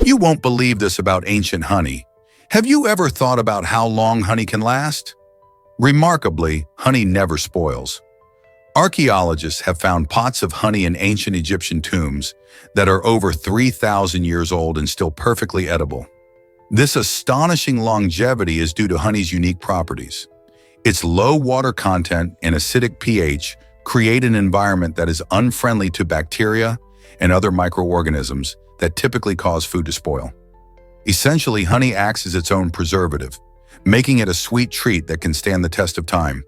You won't believe this about ancient honey. Have you ever thought about how long honey can last? Remarkably, honey never spoils. Archaeologists have found pots of honey in ancient Egyptian tombs that are over 3,000 years old and still perfectly edible. This astonishing longevity is due to honey's unique properties. Its low water content and acidic pH create an environment that is unfriendly to bacteria and other microorganisms that typically cause food to spoil. Essentially, honey acts as its own preservative, making it a sweet treat that can stand the test of time.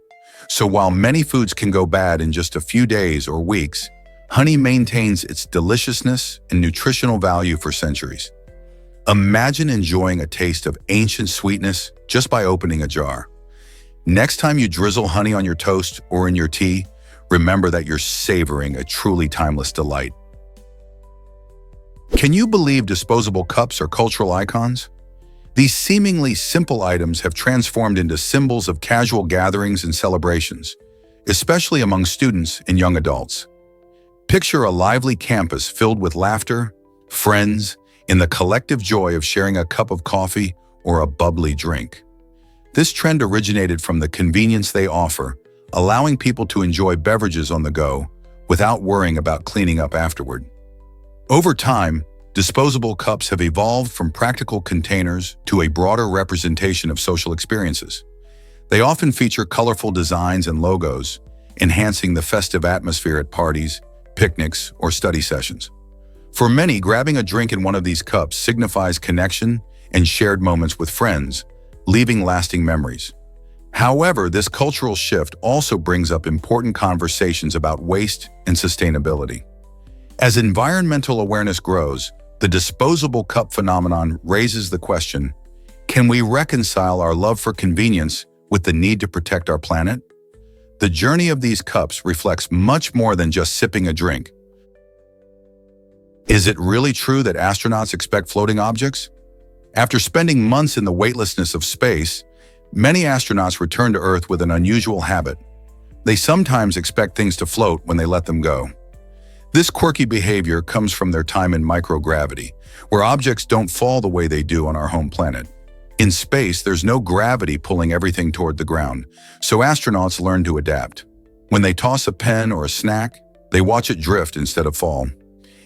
So while many foods can go bad in just a few days or weeks, honey maintains its deliciousness and nutritional value for centuries. Imagine enjoying a taste of ancient sweetness just by opening a jar. Next time you drizzle honey on your toast or in your tea, remember that you're savoring a truly timeless delight. Can you believe disposable cups are cultural icons? These seemingly simple items have transformed into symbols of casual gatherings and celebrations, especially among students and young adults. Picture a lively campus filled with laughter, friends, and the collective joy of sharing a cup of coffee or a bubbly drink. This trend originated from the convenience they offer, allowing people to enjoy beverages on the go without worrying about cleaning up afterward. Over time, disposable cups have evolved from practical containers to a broader representation of social experiences. They often feature colorful designs and logos, enhancing the festive atmosphere at parties, picnics, or study sessions. For many, grabbing a drink in one of these cups signifies connection and shared moments with friends, leaving lasting memories. However, this cultural shift also brings up important conversations about waste and sustainability. As environmental awareness grows, the disposable cup phenomenon raises the question, can we reconcile our love for convenience with the need to protect our planet? The journey of these cups reflects much more than just sipping a drink. Is it really true that astronauts expect floating objects? After spending months in the weightlessness of space, many astronauts return to Earth with an unusual habit. They sometimes expect things to float when they let them go. This quirky behavior comes from their time in microgravity, where objects don't fall the way they do on our home planet. In space, there's no gravity pulling everything toward the ground, so astronauts learn to adapt. When they toss a pen or a snack, they watch it drift instead of fall.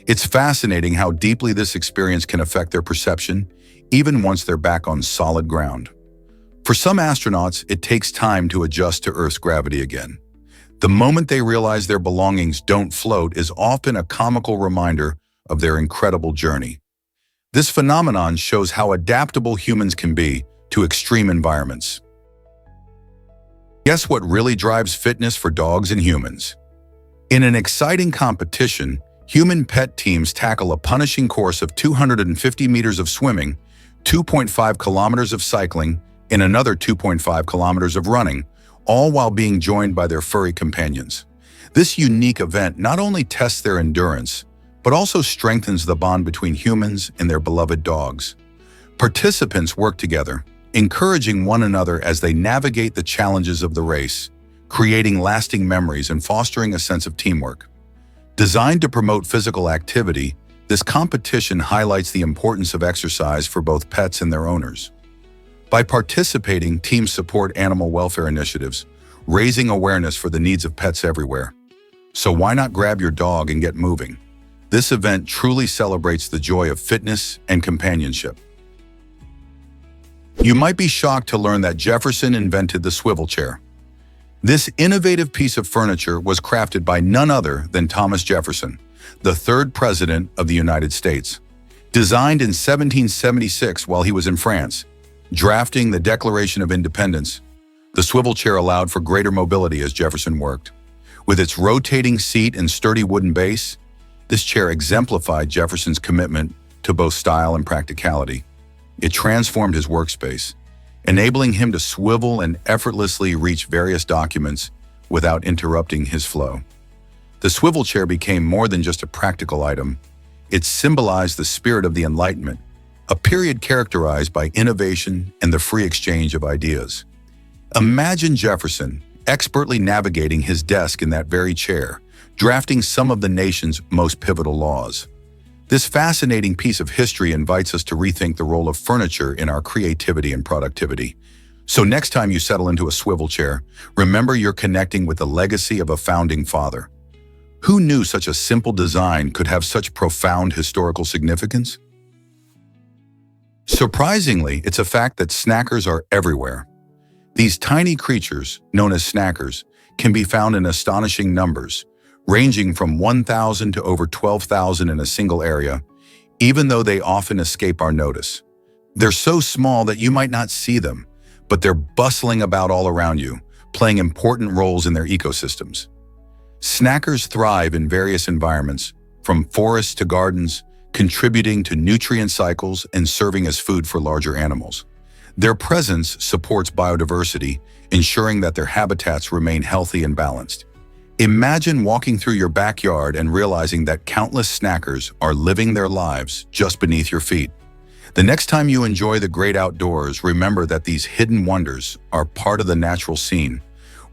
It's fascinating how deeply this experience can affect their perception, even once they're back on solid ground. For some astronauts, it takes time to adjust to Earth's gravity again. The moment they realize their belongings don't float is often a comical reminder of their incredible journey. This phenomenon shows how adaptable humans can be to extreme environments. Guess what really drives fitness for dogs and humans? In an exciting competition, human-pet teams tackle a punishing course of 250 meters of swimming, 2.5 kilometers of cycling, and another 2.5 kilometers of running, all while being joined by their furry companions. This unique event not only tests their endurance, but also strengthens the bond between humans and their beloved dogs. Participants work together, encouraging one another as they navigate the challenges of the race, creating lasting memories and fostering a sense of teamwork. Designed to promote physical activity, this competition highlights the importance of exercise for both pets and their owners. By participating, teams support animal welfare initiatives, raising awareness for the needs of pets everywhere. So why not grab your dog and get moving? This event truly celebrates the joy of fitness and companionship. You might be shocked to learn that Jefferson invented the swivel chair. This innovative piece of furniture was crafted by none other than Thomas Jefferson, the third president of the United States. Designed in 1776 while he was in France, drafting the Declaration of Independence, the swivel chair allowed for greater mobility as Jefferson worked. With its rotating seat and sturdy wooden base, this chair exemplified Jefferson's commitment to both style and practicality. It transformed his workspace, enabling him to swivel and effortlessly reach various documents without interrupting his flow. The swivel chair became more than just a practical item. It symbolized the spirit of the Enlightenment, a period characterized by innovation and the free exchange of ideas. Imagine Jefferson expertly navigating his desk in that very chair, drafting some of the nation's most pivotal laws. This fascinating piece of history invites us to rethink the role of furniture in our creativity and productivity. So next time you settle into a swivel chair, remember you're connecting with the legacy of a founding father. Who knew such a simple design could have such profound historical significance? Surprisingly, it's a fact that snackers are everywhere. These tiny creatures, known as snackers, can be found in astonishing numbers, ranging from 1,000 to over 12,000 in a single area, even though they often escape our notice. They're so small that you might not see them, but they're bustling about all around you, playing important roles in their ecosystems. Snackers thrive in various environments, from forests to gardens, contributing to nutrient cycles and serving as food for larger animals. Their presence supports biodiversity, ensuring that their habitats remain healthy and balanced. Imagine walking through your backyard and realizing that countless snackers are living their lives just beneath your feet. The next time you enjoy the great outdoors, remember that these hidden wonders are part of the natural scene,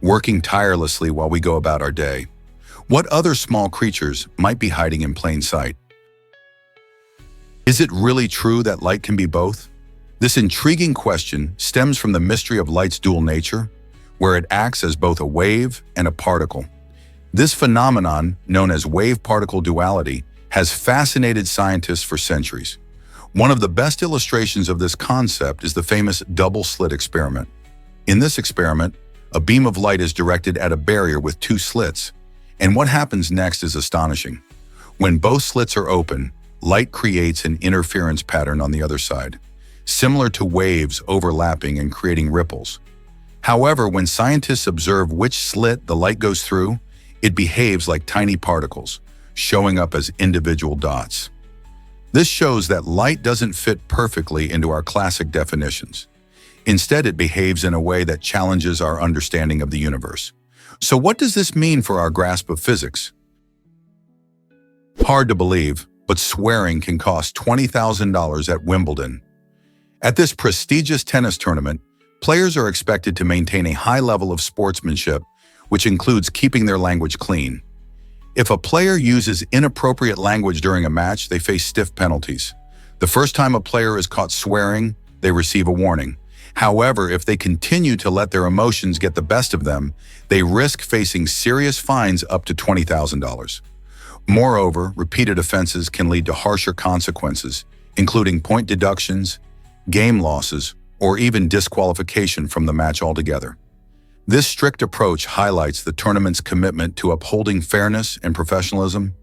working tirelessly while we go about our day. What other small creatures might be hiding in plain sight? Is it really true that light can be both? This intriguing question stems from the mystery of light's dual nature, where it acts as both a wave and a particle. This phenomenon, known as wave-particle duality, has fascinated scientists for centuries. One of the best illustrations of this concept is the famous double-slit experiment. In this experiment, a beam of light is directed at a barrier with two slits, and what happens next is astonishing. When both slits are open, light creates an interference pattern on the other side, similar to waves overlapping and creating ripples. However, when scientists observe which slit the light goes through, it behaves like tiny particles, showing up as individual dots. This shows that light doesn't fit perfectly into our classic definitions. Instead, it behaves in a way that challenges our understanding of the universe. So what does this mean for our grasp of physics? Hard to believe, but swearing can cost $20,000 at Wimbledon. At this prestigious tennis tournament, players are expected to maintain a high level of sportsmanship, which includes keeping their language clean. If a player uses inappropriate language during a match, they face stiff penalties. The first time a player is caught swearing, they receive a warning. However, if they continue to let their emotions get the best of them, they risk facing serious fines up to $20,000. Moreover, repeated offenses can lead to harsher consequences, including point deductions, game losses, or even disqualification from the match altogether. This strict approach highlights the tournament's commitment to upholding fairness and professionalism,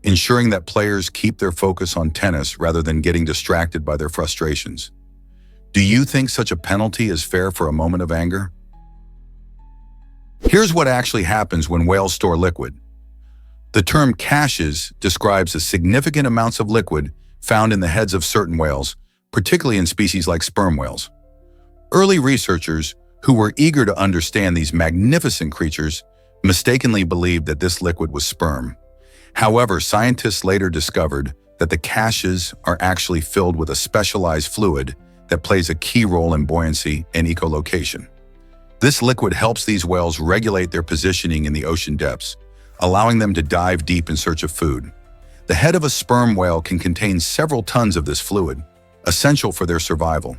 ensuring that players keep their focus on tennis rather than getting distracted by their frustrations. Do you think such a penalty is fair for a moment of anger? Here's what actually happens when whales store liquid. The term caches describes the significant amounts of liquid found in the heads of certain whales, particularly in species like sperm whales. Early researchers, who were eager to understand these magnificent creatures, mistakenly believed that this liquid was sperm. However, scientists later discovered that the caches are actually filled with a specialized fluid that plays a key role in buoyancy and echolocation. This liquid helps these whales regulate their positioning in the ocean depths, allowing them to dive deep in search of food. The head of a sperm whale can contain several tons of this fluid, essential for their survival.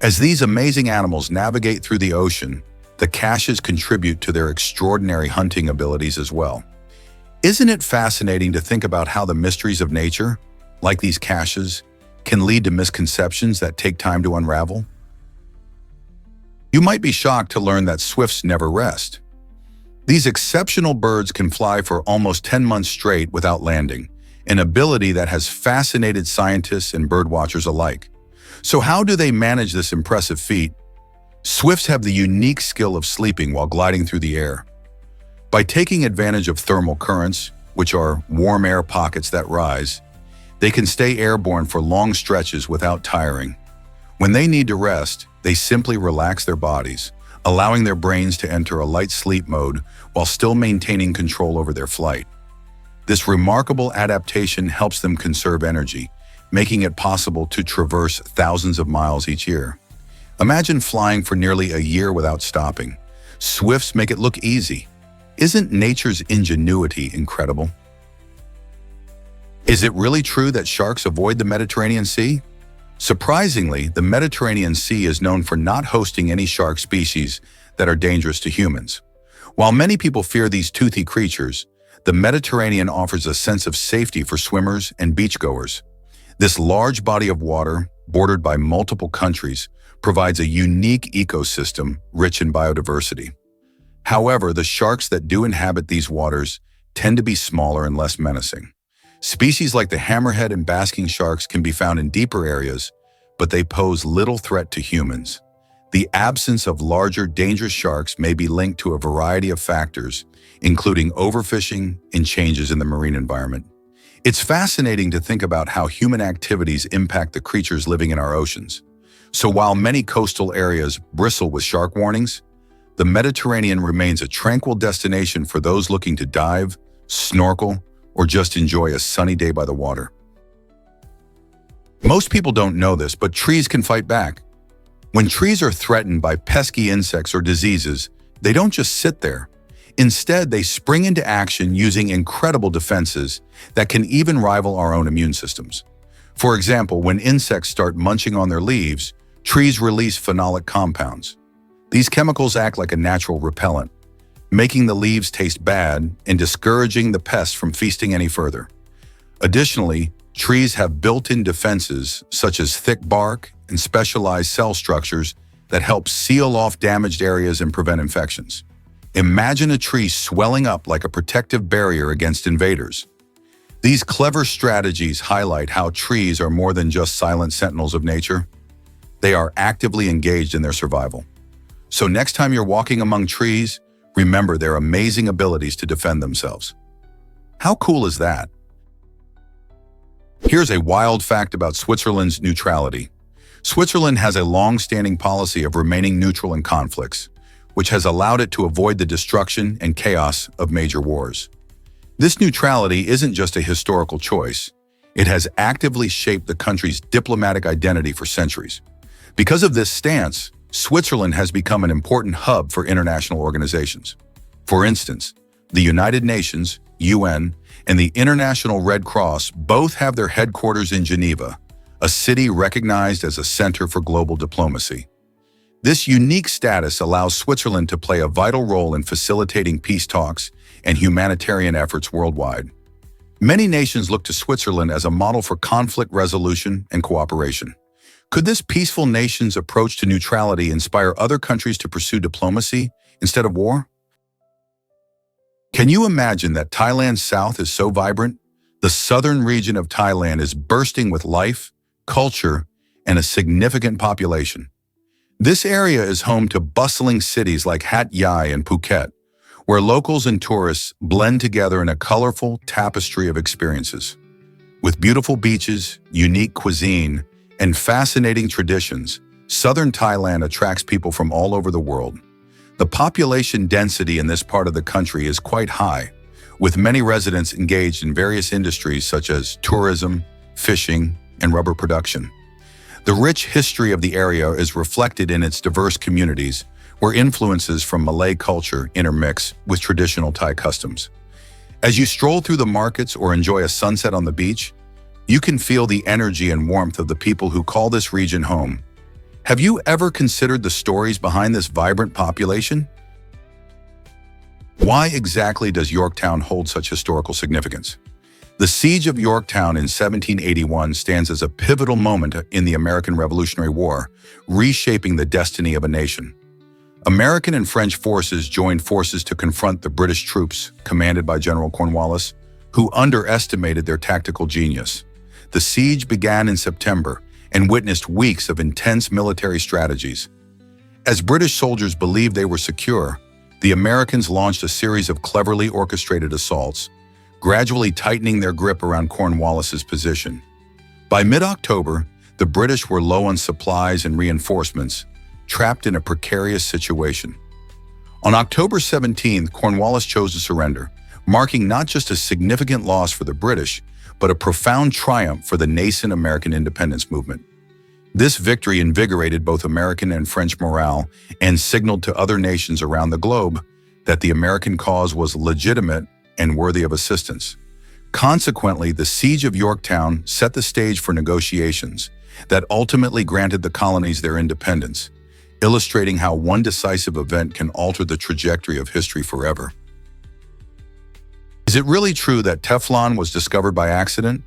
As these amazing animals navigate through the ocean, the caches contribute to their extraordinary hunting abilities as well. Isn't it fascinating to think about how the mysteries of nature, like these caches, can lead to misconceptions that take time to unravel? You might be shocked to learn that swifts never rest. These exceptional birds can fly for almost 10 months straight without landing, an ability that has fascinated scientists and birdwatchers alike. So how do they manage this impressive feat? Swifts have the unique skill of sleeping while gliding through the air. By taking advantage of thermal currents, which are warm air pockets that rise, they can stay airborne for long stretches without tiring. When they need to rest, they simply relax their bodies, allowing their brains to enter a light sleep mode while still maintaining control over their flight. This remarkable adaptation helps them conserve energy, making it possible to traverse thousands of miles each year. Imagine flying for nearly a year without stopping. Swifts make it look easy. Isn't nature's ingenuity incredible? Is it really true that sharks avoid the Mediterranean Sea? Surprisingly, the Mediterranean Sea is known for not hosting any shark species that are dangerous to humans. While many people fear these toothy creatures, the Mediterranean offers a sense of safety for swimmers and beachgoers. This large body of water, bordered by multiple countries, provides a unique ecosystem rich in biodiversity. However, the sharks that do inhabit these waters tend to be smaller and less menacing. Species like the hammerhead and basking sharks can be found in deeper areas, but they pose little threat to humans. The absence of larger, dangerous sharks may be linked to a variety of factors, including overfishing and changes in the marine environment. It's fascinating to think about how human activities impact the creatures living in our oceans. So while many coastal areas bristle with shark warnings, the Mediterranean remains a tranquil destination for those looking to dive, snorkel, or just enjoy a sunny day by the water. Most people don't know this, but trees can fight back. When trees are threatened by pesky insects or diseases, they don't just sit there. Instead, they spring into action using incredible defenses that can even rival our own immune systems. For example, when insects start munching on their leaves, trees release phenolic compounds. These chemicals act like a natural repellent, making the leaves taste bad and discouraging the pests from feasting any further. Additionally, trees have built-in defenses such as thick bark and specialized cell structures that help seal off damaged areas and prevent infections. Imagine a tree swelling up like a protective barrier against invaders. These clever strategies highlight how trees are more than just silent sentinels of nature. They are actively engaged in their survival. So next time you're walking among trees, remember their amazing abilities to defend themselves. How cool is that? Here's a wild fact about Switzerland's neutrality. Switzerland has a long-standing policy of remaining neutral in conflicts, which has allowed it to avoid the destruction and chaos of major wars. This neutrality isn't just a historical choice. It has actively shaped the country's diplomatic identity for centuries. Because of this stance, Switzerland has become an important hub for international organizations. For instance, the United Nations, UN, and the International Red Cross both have their headquarters in Geneva, a city recognized as a center for global diplomacy. This unique status allows Switzerland to play a vital role in facilitating peace talks and humanitarian efforts worldwide. Many nations look to Switzerland as a model for conflict resolution and cooperation. Could this peaceful nation's approach to neutrality inspire other countries to pursue diplomacy instead of war? Can you imagine that Thailand's south is so vibrant? The southern region of Thailand is bursting with life, culture, and a significant population. This area is home to bustling cities like Hat Yai and Phuket, where locals and tourists blend together in a colorful tapestry of experiences. With beautiful beaches, unique cuisine, and fascinating traditions, southern Thailand attracts people from all over the world. The population density in this part of the country is quite high, with many residents engaged in various industries such as tourism, fishing, and rubber production. The rich history of the area is reflected in its diverse communities, where influences from Malay culture intermix with traditional Thai customs. As you stroll through the markets or enjoy a sunset on the beach, you can feel the energy and warmth of the people who call this region home. Have you ever considered the stories behind this vibrant population? Why exactly does Yorktown hold such historical significance? The Siege of Yorktown in 1781 stands as a pivotal moment in the American Revolutionary War, reshaping the destiny of a nation. American and French forces joined forces to confront the British troops, commanded by General Cornwallis, who underestimated their tactical genius. The siege began in September and witnessed weeks of intense military strategies. As British soldiers believed they were secure, the Americans launched a series of cleverly orchestrated assaults, gradually tightening their grip around Cornwallis's position. By mid-October, the British were low on supplies and reinforcements, trapped in a precarious situation. On October 17th, Cornwallis chose to surrender, marking not just a significant loss for the British, but a profound triumph for the nascent American independence movement. This victory invigorated both American and French morale and signaled to other nations around the globe that the American cause was legitimate and worthy of assistance. Consequently, the Siege of Yorktown set the stage for negotiations that ultimately granted the colonies their independence, illustrating how one decisive event can alter the trajectory of history forever. Is it really true that Teflon was discovered by accident?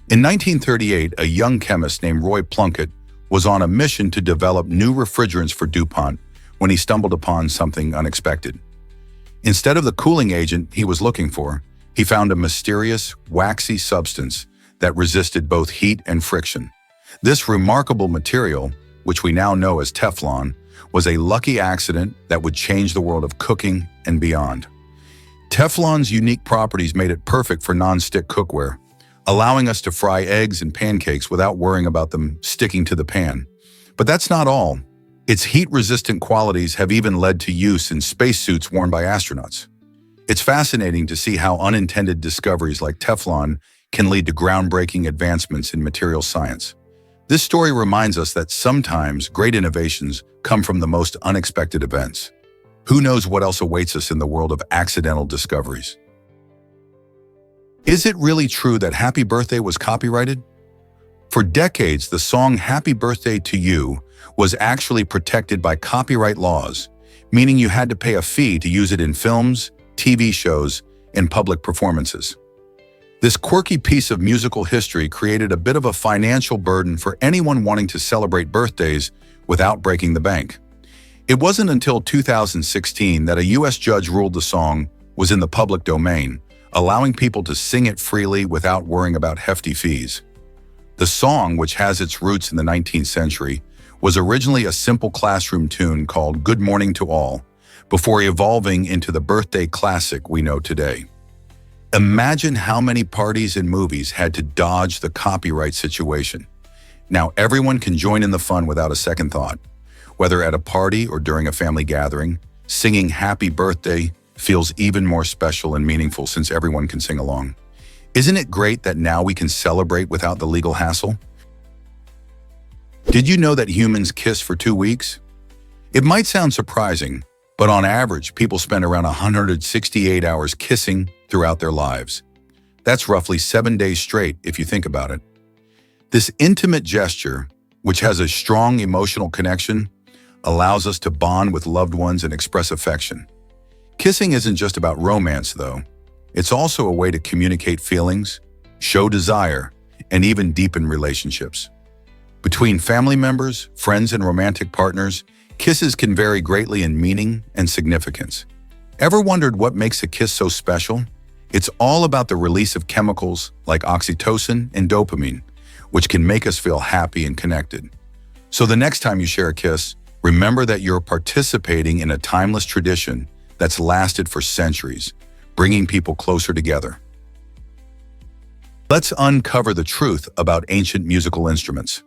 In 1938, a young chemist named Roy Plunkett was on a mission to develop new refrigerants for DuPont when he stumbled upon something unexpected. Instead of the cooling agent he was looking for, he found a mysterious, waxy substance that resisted both heat and friction. This remarkable material, which we now know as Teflon, was a lucky accident that would change the world of cooking and beyond. Teflon's unique properties made it perfect for non-stick cookware, allowing us to fry eggs and pancakes without worrying about them sticking to the pan. But that's not all. Its heat-resistant qualities have even led to use in spacesuits worn by astronauts. It's fascinating to see how unintended discoveries like Teflon can lead to groundbreaking advancements in material science. This story reminds us that sometimes great innovations come from the most unexpected events. Who knows what else awaits us in the world of accidental discoveries? Is it really true that Happy Birthday was copyrighted? For decades, the song Happy Birthday to You was actually protected by copyright laws, meaning you had to pay a fee to use it in films, TV shows, and public performances. This quirky piece of musical history created a bit of a financial burden for anyone wanting to celebrate birthdays without breaking the bank. It wasn't until 2016 that a US judge ruled the song was in the public domain, allowing people to sing it freely without worrying about hefty fees. The song, which has its roots in the 19th century, was originally a simple classroom tune called Good Morning to All, before evolving into the birthday classic we know today. Imagine how many parties and movies had to dodge the copyright situation. Now everyone can join in the fun without a second thought. Whether at a party or during a family gathering, singing Happy Birthday feels even more special and meaningful since everyone can sing along. Isn't it great that now we can celebrate without the legal hassle? Did you know that humans kiss for 2 weeks? It might sound surprising, but on average, people spend around 168 hours kissing throughout their lives. That's roughly 7 days straight if you think about it. This intimate gesture, which has a strong emotional connection, allows us to bond with loved ones and express affection. Kissing isn't just about romance, though. It's also a way to communicate feelings, show desire, and even deepen relationships. Between family members, friends, and romantic partners, kisses can vary greatly in meaning and significance. Ever wondered what makes a kiss so special? It's all about the release of chemicals like oxytocin and dopamine, which can make us feel happy and connected. So the next time you share a kiss, remember that you're participating in a timeless tradition that's lasted for centuries, bringing people closer together. Let's uncover the truth about ancient musical instruments.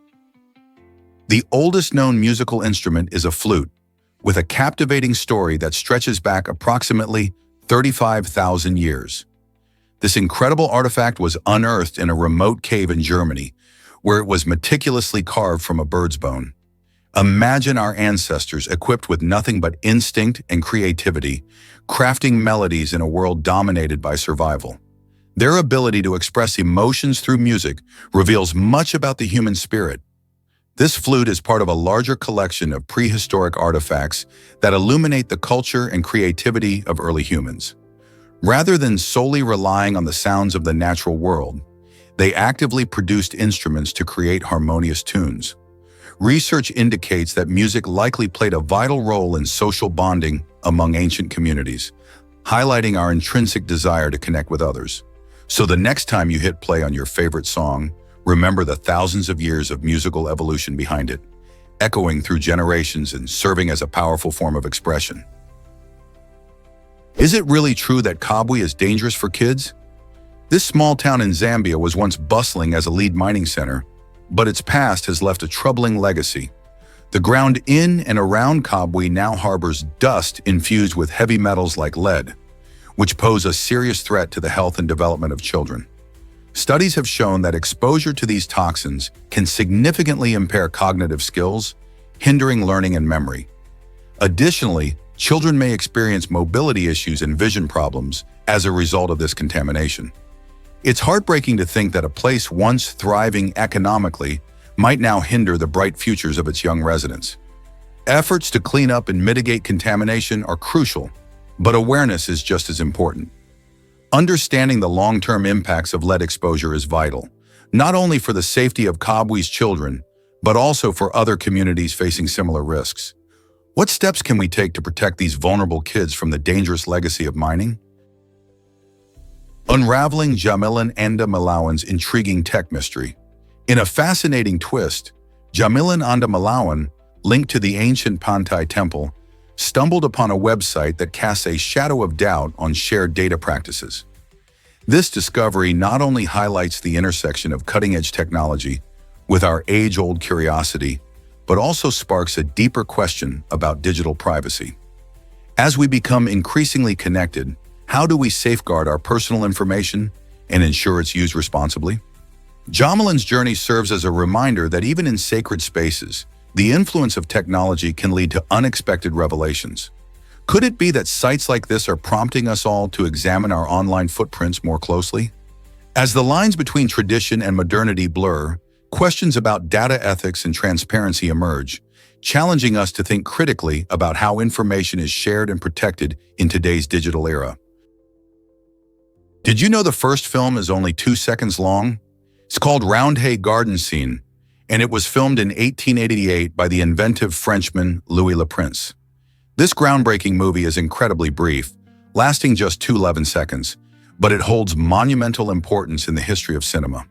The oldest known musical instrument is a flute, with a captivating story that stretches back approximately 35,000 years. This incredible artifact was unearthed in a remote cave in Germany, where it was meticulously carved from a bird's bone. Imagine our ancestors equipped with nothing but instinct and creativity, crafting melodies in a world dominated by survival. Their ability to express emotions through music reveals much about the human spirit. This flute is part of a larger collection of prehistoric artifacts that illuminate the culture and creativity of early humans. Rather than solely relying on the sounds of the natural world, they actively produced instruments to create harmonious tunes. Research indicates that music likely played a vital role in social bonding among ancient communities, highlighting our intrinsic desire to connect with others. So the next time you hit play on your favorite song, remember the thousands of years of musical evolution behind it, echoing through generations and serving as a powerful form of expression. Is it really true that Kabwe is dangerous for kids? This small town in Zambia was once bustling as a lead mining center, but its past has left a troubling legacy. The ground in and around Kabwe now harbors dust infused with heavy metals like lead, which pose a serious threat to the health and development of children. Studies have shown that exposure to these toxins can significantly impair cognitive skills, hindering learning and memory. Additionally, children may experience mobility issues and vision problems as a result of this contamination. It's heartbreaking to think that a place once thriving economically might now hinder the bright futures of its young residents. Efforts to clean up and mitigate contamination are crucial, but awareness is just as important. Understanding the long-term impacts of lead exposure is vital, not only for the safety of Kabwe's children, but also for other communities facing similar risks. What steps can we take to protect these vulnerable kids from the dangerous legacy of mining? Unraveling Jamilan Anda Malawan's intriguing tech mystery. In a fascinating twist, Jamilan Anda Malawan, linked to the ancient Pantai temple, stumbled upon a website that casts a shadow of doubt on shared data practices. This discovery not only highlights the intersection of cutting-edge technology with our age-old curiosity, but also sparks a deeper question about digital privacy. As we become increasingly connected, how do we safeguard our personal information and ensure it's used responsibly? Jamilan's journey serves as a reminder that even in sacred spaces, the influence of technology can lead to unexpected revelations. Could it be that sites like this are prompting us all to examine our online footprints more closely? As the lines between tradition and modernity blur, questions about data ethics and transparency emerge, challenging us to think critically about how information is shared and protected in today's digital era. Did you know the first film is only 2 seconds long? It's called Roundhay Garden Scene, and it was filmed in 1888 by the inventive Frenchman Louis Le Prince. This groundbreaking movie is incredibly brief, lasting just 211 seconds, but it holds monumental importance in the history of cinema.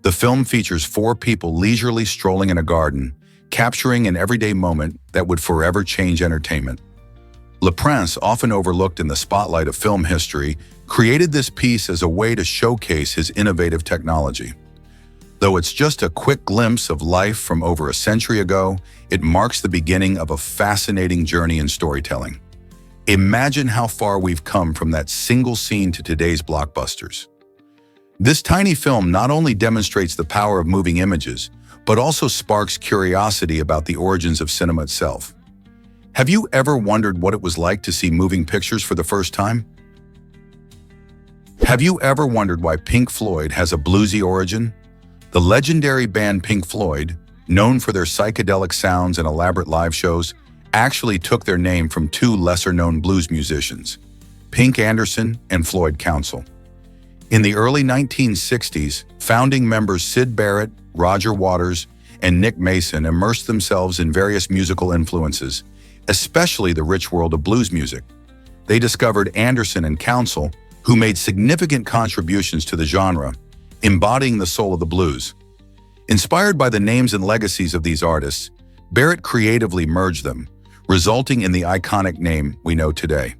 The film features 4 people leisurely strolling in a garden, capturing an everyday moment that would forever change entertainment. Le Prince, often overlooked in the spotlight of film history, created this piece as a way to showcase his innovative technology. Though it's just a quick glimpse of life from over a century ago, it marks the beginning of a fascinating journey in storytelling. Imagine how far we've come from that single scene to today's blockbusters. This tiny film not only demonstrates the power of moving images, but also sparks curiosity about the origins of cinema itself. Have you ever wondered what it was like to see moving pictures for the first time? Have you ever wondered why Pink Floyd has a bluesy origin? The legendary band Pink Floyd, known for their psychedelic sounds and elaborate live shows, actually took their name from 2 lesser-known blues musicians, Pink Anderson and Floyd Council. In the early 1960s, founding members Syd Barrett, Roger Waters, and Nick Mason immersed themselves in various musical influences, especially the rich world of blues music. They discovered Anderson and Council, who made significant contributions to the genre, embodying the soul of the blues. Inspired by the names and legacies of these artists, Barrett creatively merged them, resulting in the iconic name we know today.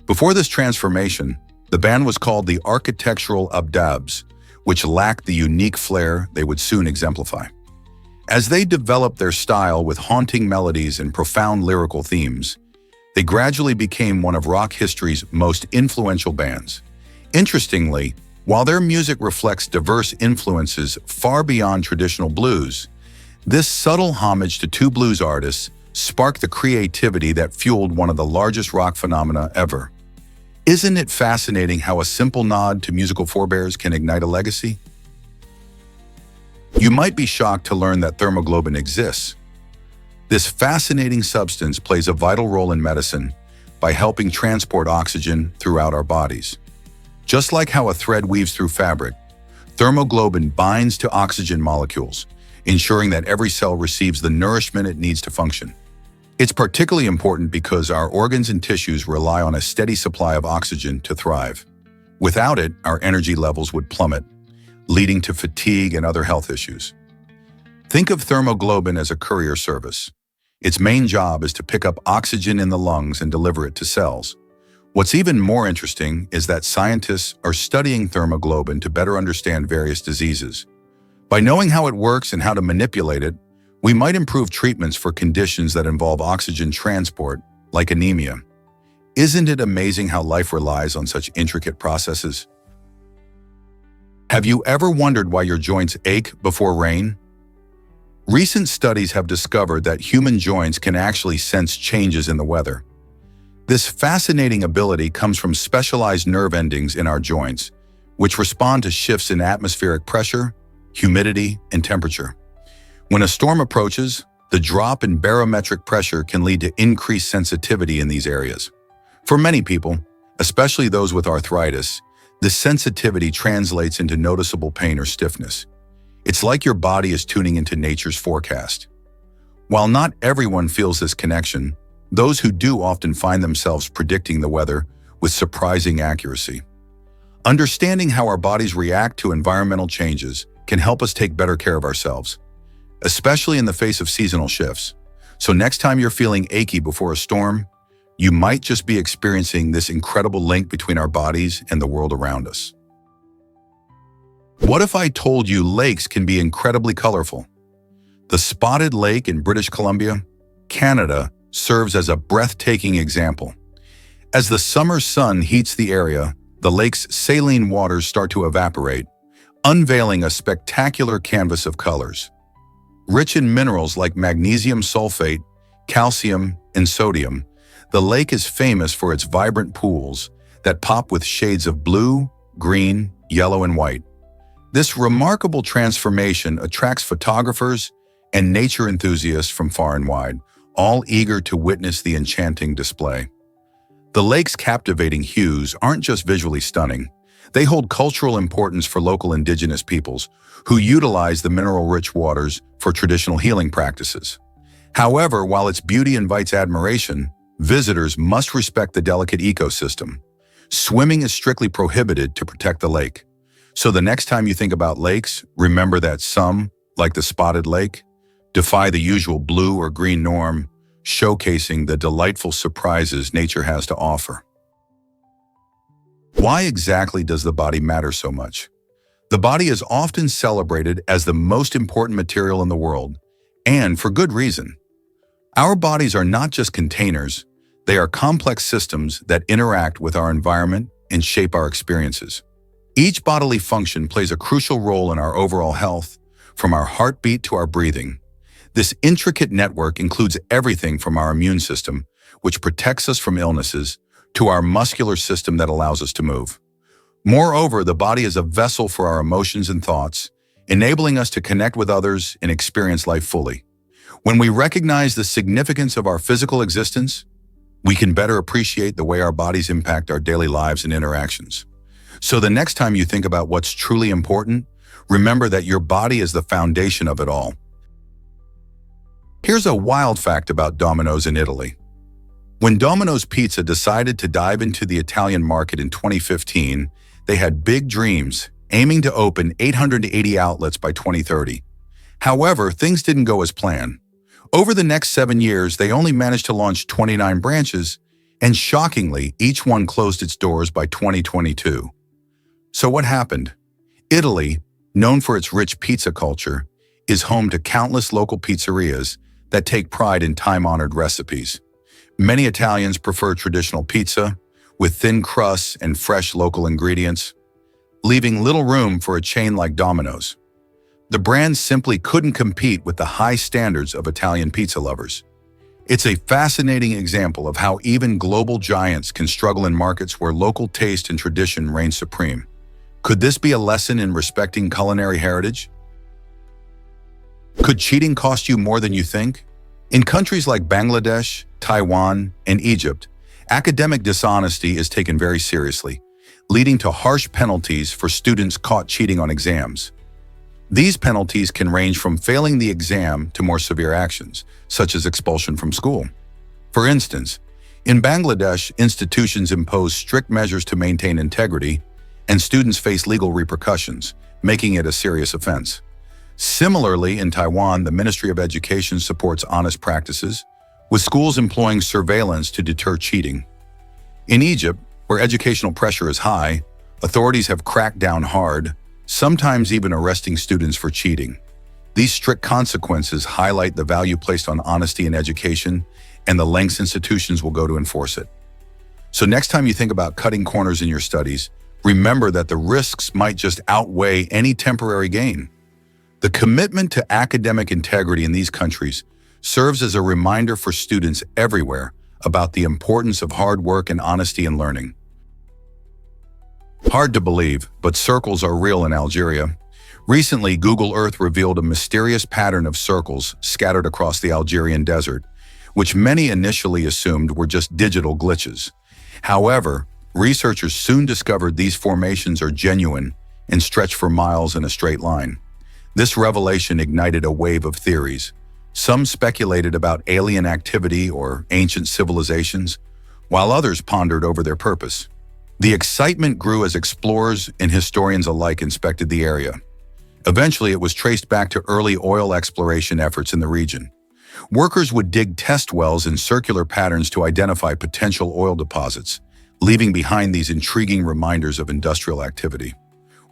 Before this transformation, the band was called the Architectural Abdabs, which lacked the unique flair they would soon exemplify. As they developed their style with haunting melodies and profound lyrical themes, they gradually became one of rock history's most influential bands. Interestingly, while their music reflects diverse influences far beyond traditional blues, this subtle homage to 2 blues artists sparked the creativity that fueled one of the largest rock phenomena ever. Isn't it fascinating how a simple nod to musical forebears can ignite a legacy? You might be shocked to learn that thermoglobin exists. This fascinating substance plays a vital role in medicine by helping transport oxygen throughout our bodies. Just like how a thread weaves through fabric, thermoglobin binds to oxygen molecules, ensuring that every cell receives the nourishment it needs to function. It's particularly important because our organs and tissues rely on a steady supply of oxygen to thrive. Without it, our energy levels would plummet, leading to fatigue and other health issues. Think of thermoglobin as a courier service. Its main job is to pick up oxygen in the lungs and deliver it to cells. What's even more interesting is that scientists are studying thermoglobin to better understand various diseases. By knowing how it works and how to manipulate it, we might improve treatments for conditions that involve oxygen transport, like anemia. Isn't it amazing how life relies on such intricate processes? Have you ever wondered why your joints ache before rain? Recent studies have discovered that human joints can actually sense changes in the weather. This fascinating ability comes from specialized nerve endings in our joints, which respond to shifts in atmospheric pressure, humidity, and temperature. When a storm approaches, the drop in barometric pressure can lead to increased sensitivity in these areas. For many people, especially those with arthritis, this sensitivity translates into noticeable pain or stiffness. It's like your body is tuning into nature's forecast. While not everyone feels this connection, those who do often find themselves predicting the weather with surprising accuracy. Understanding how our bodies react to environmental changes can help us take better care of ourselves, especially in the face of seasonal shifts. So next time you're feeling achy before a storm, you might just be experiencing this incredible link between our bodies and the world around us. What if I told you lakes can be incredibly colorful? The Spotted Lake in British Columbia, Canada, serves as a breathtaking example. As the summer sun heats the area, the lake's saline waters start to evaporate, unveiling a spectacular canvas of colors. Rich in minerals like magnesium sulfate, calcium, and sodium, the lake is famous for its vibrant pools that pop with shades of blue, green, yellow, and white. This remarkable transformation attracts photographers and nature enthusiasts from far and wide, all eager to witness the enchanting display. The lake's captivating hues aren't just visually stunning. They hold cultural importance for local indigenous peoples who utilize the mineral-rich waters for traditional healing practices. However, while its beauty invites admiration, visitors must respect the delicate ecosystem. Swimming is strictly prohibited to protect the lake. So the next time you think about lakes, remember that some, like the Spotted Lake, defy the usual blue or green norm, showcasing the delightful surprises nature has to offer. Why exactly does the body matter so much? The body is often celebrated as the most important material in the world, and for good reason. Our bodies are not just containers, they are complex systems that interact with our environment and shape our experiences. Each bodily function plays a crucial role in our overall health, from our heartbeat to our breathing. This intricate network includes everything from our immune system, which protects us from illnesses, to our muscular system that allows us to move. Moreover, the body is a vessel for our emotions and thoughts, enabling us to connect with others and experience life fully. When we recognize the significance of our physical existence, we can better appreciate the way our bodies impact our daily lives and interactions. So the next time you think about what's truly important, remember that your body is the foundation of it all. Here's a wild fact about Domino's in Italy. When Domino's Pizza decided to dive into the Italian market in 2015, they had big dreams, aiming to open 880 outlets by 2030. However, things didn't go as planned. Over the next 7 years, they only managed to launch 29 branches, and shockingly, each one closed its doors by 2022. So what happened? Italy, known for its rich pizza culture, is home to countless local pizzerias that take pride in time-honored recipes. Many Italians prefer traditional pizza, with thin crusts and fresh local ingredients, leaving little room for a chain like Domino's. The brand simply couldn't compete with the high standards of Italian pizza lovers. It's a fascinating example of how even global giants can struggle in markets where local taste and tradition reign supreme. Could this be a lesson in respecting culinary heritage? Could cheating cost you more than you think? In countries like Bangladesh, Taiwan, and Egypt, academic dishonesty is taken very seriously, leading to harsh penalties for students caught cheating on exams. These penalties can range from failing the exam to more severe actions, such as expulsion from school. For instance, in Bangladesh, institutions impose strict measures to maintain integrity, and students face legal repercussions, making it a serious offense. Similarly, in Taiwan, the Ministry of Education supports honest practices, with schools employing surveillance to deter cheating. In Egypt, where educational pressure is high, authorities have cracked down hard, sometimes even arresting students for cheating. These strict consequences highlight the value placed on honesty in education and the lengths institutions will go to enforce it. So next time you think about cutting corners in your studies, remember that the risks might just outweigh any temporary gain. The commitment to academic integrity in these countries serves as a reminder for students everywhere about the importance of hard work and honesty in learning. Hard to believe, but circles are real in Algeria. Recently, Google Earth revealed a mysterious pattern of circles scattered across the Algerian desert, which many initially assumed were just digital glitches. However, researchers soon discovered these formations are genuine and stretch for miles in a straight line. This revelation ignited a wave of theories. Some speculated about alien activity or ancient civilizations, while others pondered over their purpose. The excitement grew as explorers and historians alike inspected the area. Eventually, it was traced back to early oil exploration efforts in the region. Workers would dig test wells in circular patterns to identify potential oil deposits, leaving behind these intriguing reminders of industrial activity.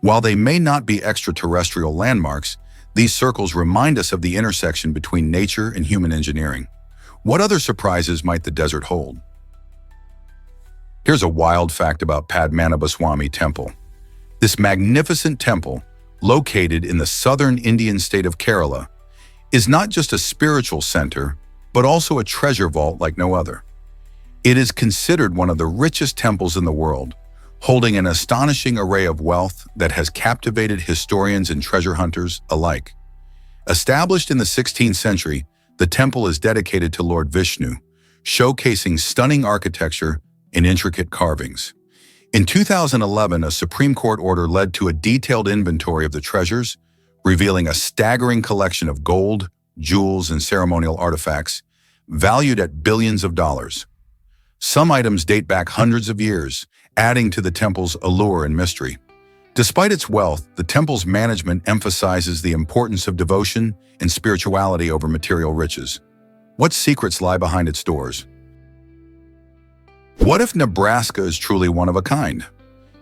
While they may not be extraterrestrial landmarks, these circles remind us of the intersection between nature and human engineering. What other surprises might the desert hold? Here's a wild fact about Padmanabhaswamy Temple. This magnificent temple, located in the southern Indian state of Kerala, is not just a spiritual center, but also a treasure vault like no other. It is considered one of the richest temples in the world, holding an astonishing array of wealth that has captivated historians and treasure hunters alike. Established in the 16th century, the temple is dedicated to Lord Vishnu, showcasing stunning architecture and intricate carvings. In 2011, a Supreme Court order led to a detailed inventory of the treasures, revealing a staggering collection of gold, jewels, and ceremonial artifacts valued at billions of dollars. Some items date back hundreds of years, adding to the temple's allure and mystery. Despite its wealth, the temple's management emphasizes the importance of devotion and spirituality over material riches. What secrets lie behind its doors? What if Nebraska is truly one of a kind?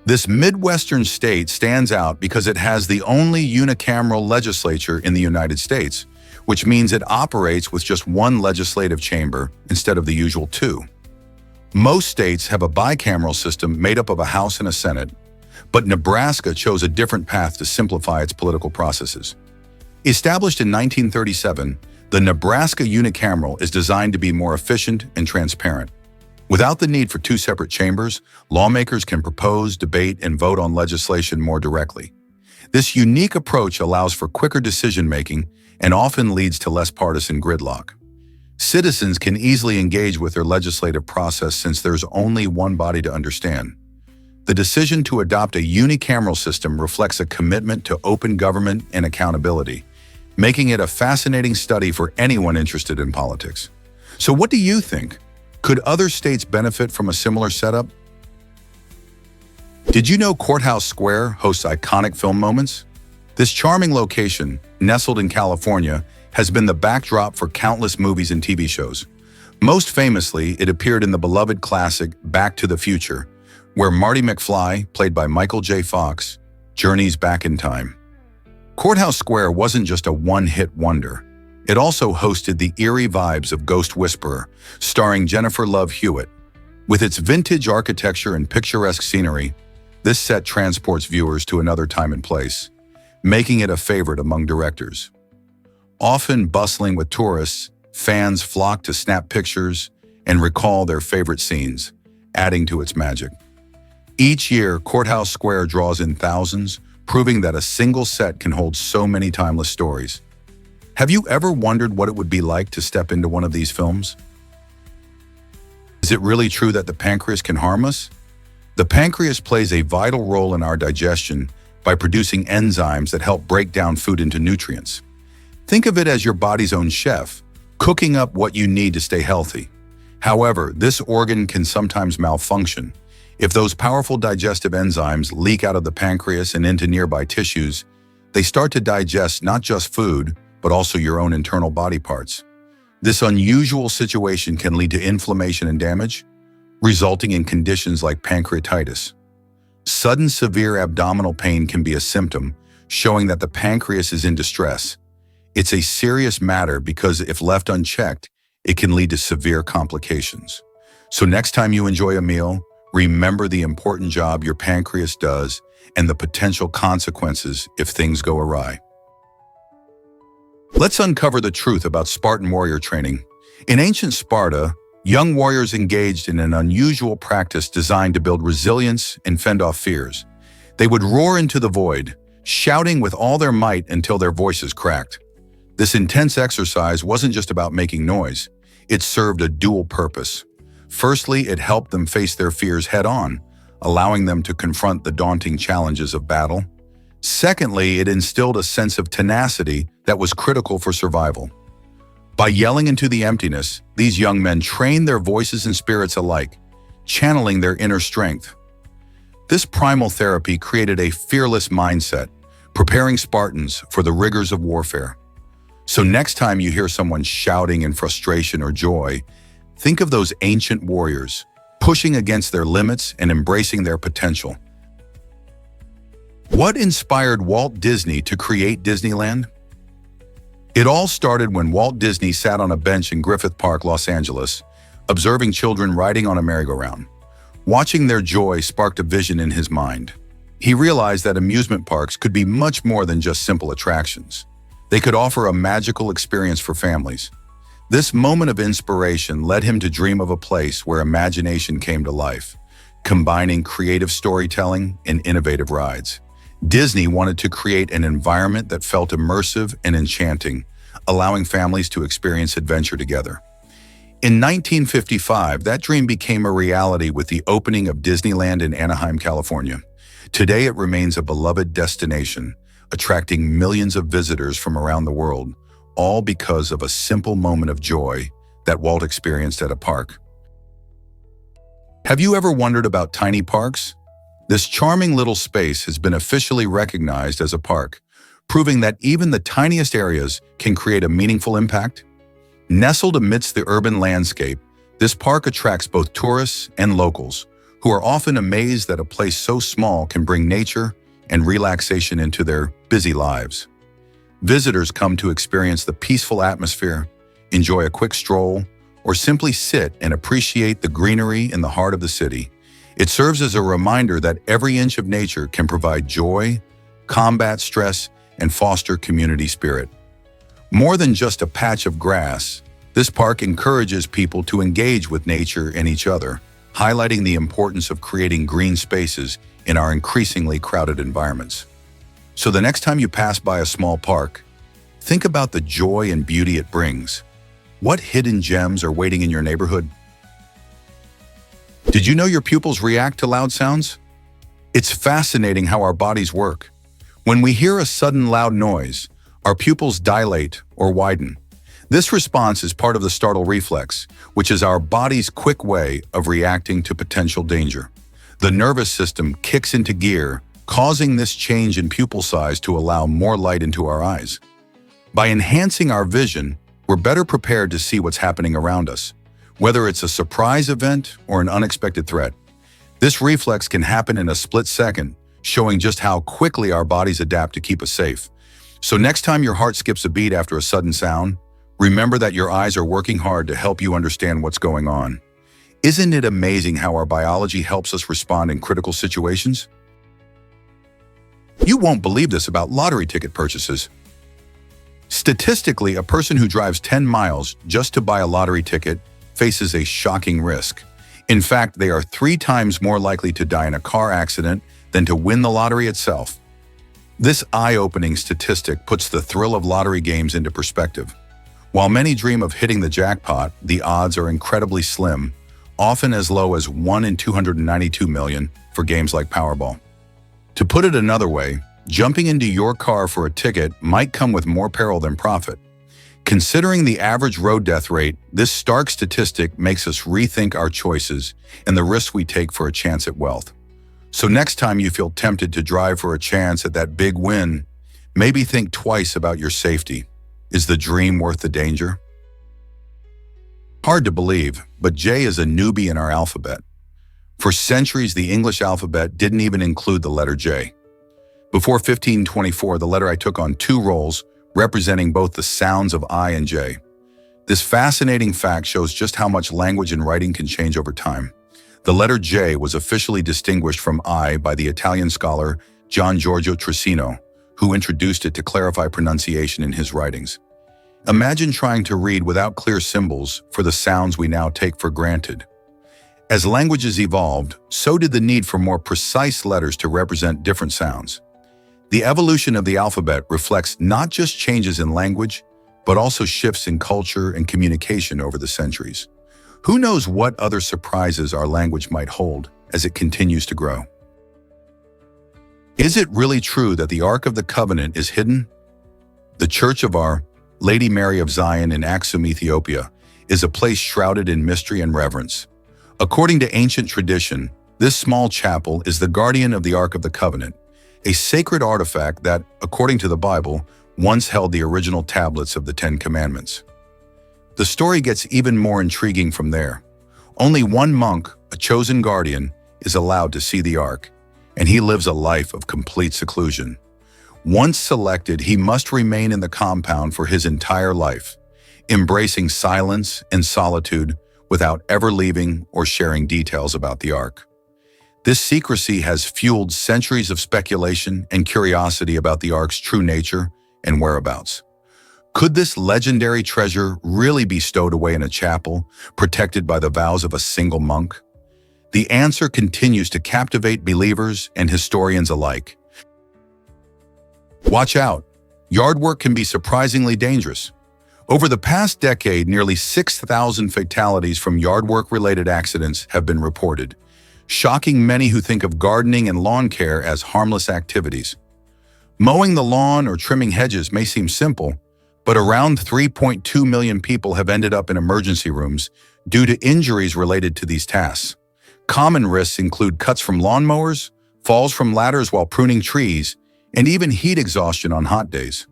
This Midwestern state stands out because it has the only unicameral legislature in the United States, which means it operates with just one legislative chamber instead of the usual two. Most states have a bicameral system made up of a House and a Senate, but Nebraska chose a different path to simplify its political processes. Established in 1937, the Nebraska unicameral is designed to be more efficient and transparent. Without the need for two separate chambers, lawmakers can propose, debate, and vote on legislation more directly. This unique approach allows for quicker decision-making and often leads to less partisan gridlock. Citizens can easily engage with their legislative process since there's only one body to understand. The decision to adopt a unicameral system reflects a commitment to open government and accountability, making it a fascinating study for anyone interested in politics. So what do you think? Could other states benefit from a similar setup? Did you know Courthouse Square hosts iconic film moments? This charming location, nestled in California, has been the backdrop for countless movies and TV shows. Most famously, it appeared in the beloved classic Back to the Future, where Marty McFly, played by Michael J. Fox, journeys back in time. Courthouse Square wasn't just a one-hit wonder. It also hosted the eerie vibes of Ghost Whisperer, starring Jennifer Love Hewitt. With its vintage architecture and picturesque scenery, this set transports viewers to another time and place, making it a favorite among directors. Often bustling with tourists, fans flock to snap pictures and recall their favorite scenes, adding to its magic. Each year, Courthouse Square draws in thousands, proving that a single set can hold so many timeless stories. Have you ever wondered what it would be like to step into one of these films? Is it really true that the pancreas can harm us? The pancreas plays a vital role in our digestion by producing enzymes that help break down food into nutrients. Think of it as your body's own chef, cooking up what you need to stay healthy. However, this organ can sometimes malfunction. If those powerful digestive enzymes leak out of the pancreas and into nearby tissues, they start to digest not just food, but also your own internal body parts. This unusual situation can lead to inflammation and damage, resulting in conditions like pancreatitis. Sudden severe abdominal pain can be a symptom, showing that the pancreas is in distress. It's a serious matter because if left unchecked, it can lead to severe complications. So next time you enjoy a meal, remember the important job your pancreas does and the potential consequences if things go awry. Let's uncover the truth about Spartan warrior training. In ancient Sparta, young warriors engaged in an unusual practice designed to build resilience and fend off fears. They would roar into the void, shouting with all their might until their voices cracked. This intense exercise wasn't just about making noise. It served a dual purpose. Firstly, it helped them face their fears head-on, allowing them to confront the daunting challenges of battle. Secondly, it instilled a sense of tenacity that was critical for survival. By yelling into the emptiness, these young men trained their voices and spirits alike, channeling their inner strength. This primal therapy created a fearless mindset, preparing Spartans for the rigors of warfare. So next time you hear someone shouting in frustration or joy, think of those ancient warriors, pushing against their limits and embracing their potential. What inspired Walt Disney to create Disneyland? It all started when Walt Disney sat on a bench in Griffith Park, Los Angeles, observing children riding on a merry-go-round. Watching their joy sparked a vision in his mind. He realized that amusement parks could be much more than just simple attractions. They could offer a magical experience for families. This moment of inspiration led him to dream of a place where imagination came to life, combining creative storytelling and innovative rides. Disney wanted to create an environment that felt immersive and enchanting, allowing families to experience adventure together. In 1955, that dream became a reality with the opening of Disneyland in Anaheim, California. Today, it remains a beloved destination, attracting millions of visitors from around the world, all because of a simple moment of joy that Walt experienced at a park. Have you ever wondered about tiny parks? This charming little space has been officially recognized as a park, proving that even the tiniest areas can create a meaningful impact. Nestled amidst the urban landscape, this park attracts both tourists and locals, who are often amazed that a place so small can bring nature and relaxation into their busy lives. Visitors come to experience the peaceful atmosphere, enjoy a quick stroll, or simply sit and appreciate the greenery in the heart of the city. It serves as a reminder that every inch of nature can provide joy, combat stress, and foster community spirit. More than just a patch of grass, this park encourages people to engage with nature and each other, highlighting the importance of creating green spaces in our increasingly crowded environments. So the next time you pass by a small park, think about the joy and beauty it brings. What hidden gems are waiting in your neighborhood? Did you know your pupils react to loud sounds? It's fascinating how our bodies work. When we hear a sudden loud noise, our pupils dilate or widen. This response is part of the startle reflex, which is our body's quick way of reacting to potential danger. The nervous system kicks into gear, causing this change in pupil size to allow more light into our eyes. By enhancing our vision, we're better prepared to see what's happening around us, whether it's a surprise event or an unexpected threat. This reflex can happen in a split second, showing just how quickly our bodies adapt to keep us safe. So next time your heart skips a beat after a sudden sound, remember that your eyes are working hard to help you understand what's going on. Isn't it amazing how our biology helps us respond in critical situations? You won't believe this about lottery ticket purchases. Statistically, a person who drives 10 miles just to buy a lottery ticket faces a shocking risk. In fact, they are 3 times more likely to die in a car accident than to win the lottery itself. This eye-opening statistic puts the thrill of lottery games into perspective. While many dream of hitting the jackpot, the odds are incredibly slim, often as low as 1 in 292 million for games like Powerball. To put it another way, jumping into your car for a ticket might come with more peril than profit. Considering the average road death rate, this stark statistic makes us rethink our choices and the risks we take for a chance at wealth. So next time you feel tempted to drive for a chance at that big win, maybe think twice about your safety. Is the dream worth the danger? Hard to believe, but J is a newbie in our alphabet. For centuries, the English alphabet didn't even include the letter J. Before 1524, the letter I took on 2 roles, representing both the sounds of I and J. This fascinating fact shows just how much language and writing can change over time. The letter J was officially distinguished from I by the Italian scholar Gian Giorgio Trissino, who introduced it to clarify pronunciation in his writings. Imagine trying to read without clear symbols for the sounds we now take for granted. As languages evolved, so did the need for more precise letters to represent different sounds. The evolution of the alphabet reflects not just changes in language, but also shifts in culture and communication over the centuries. Who knows what other surprises our language might hold as it continues to grow? Is it really true that the Ark of the Covenant is hidden? The Church of Our Lady Mary of Zion in Aksum, Ethiopia, is a place shrouded in mystery and reverence. According to ancient tradition, this small chapel is the guardian of the Ark of the Covenant, a sacred artifact that, according to the Bible, once held the original tablets of the Ten Commandments. The story gets even more intriguing from there. Only one monk, a chosen guardian, is allowed to see the Ark, and he lives a life of complete seclusion. Once selected, he must remain in the compound for his entire life, embracing silence and solitude without ever leaving or sharing details about the Ark. This secrecy has fueled centuries of speculation and curiosity about the Ark's true nature and whereabouts. Could this legendary treasure really be stowed away in a chapel, protected by the vows of a single monk? The answer continues to captivate believers and historians alike. Watch out! Yard work can be surprisingly dangerous. Over the past decade, nearly 6,000 fatalities from yard work-related accidents have been reported, shocking many who think of gardening and lawn care as harmless activities. Mowing the lawn or trimming hedges may seem simple, but around 3.2 million people have ended up in emergency rooms due to injuries related to these tasks. Common risks include cuts from lawnmowers, falls from ladders while pruning trees, and even heat exhaustion on hot days.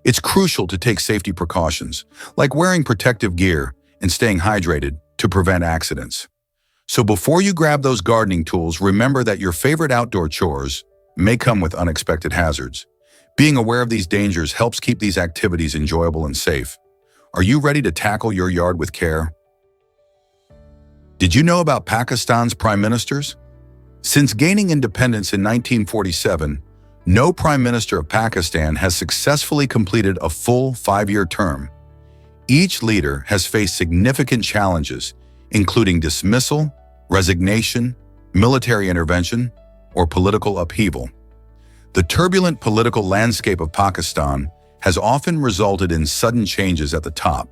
It's crucial to take safety precautions, like wearing protective gear and staying hydrated to prevent accidents. So before you grab those gardening tools, remember that your favorite outdoor chores may come with unexpected hazards. Being aware of these dangers helps keep these activities enjoyable and safe. Are you ready to tackle your yard with care? Did you know about Pakistan's prime ministers? Since gaining independence in 1947, no prime minister of Pakistan has successfully completed a full 5-year term. Each leader has faced significant challenges, including dismissal, resignation, military intervention, or political upheaval. The turbulent political landscape of Pakistan has often resulted in sudden changes at the top,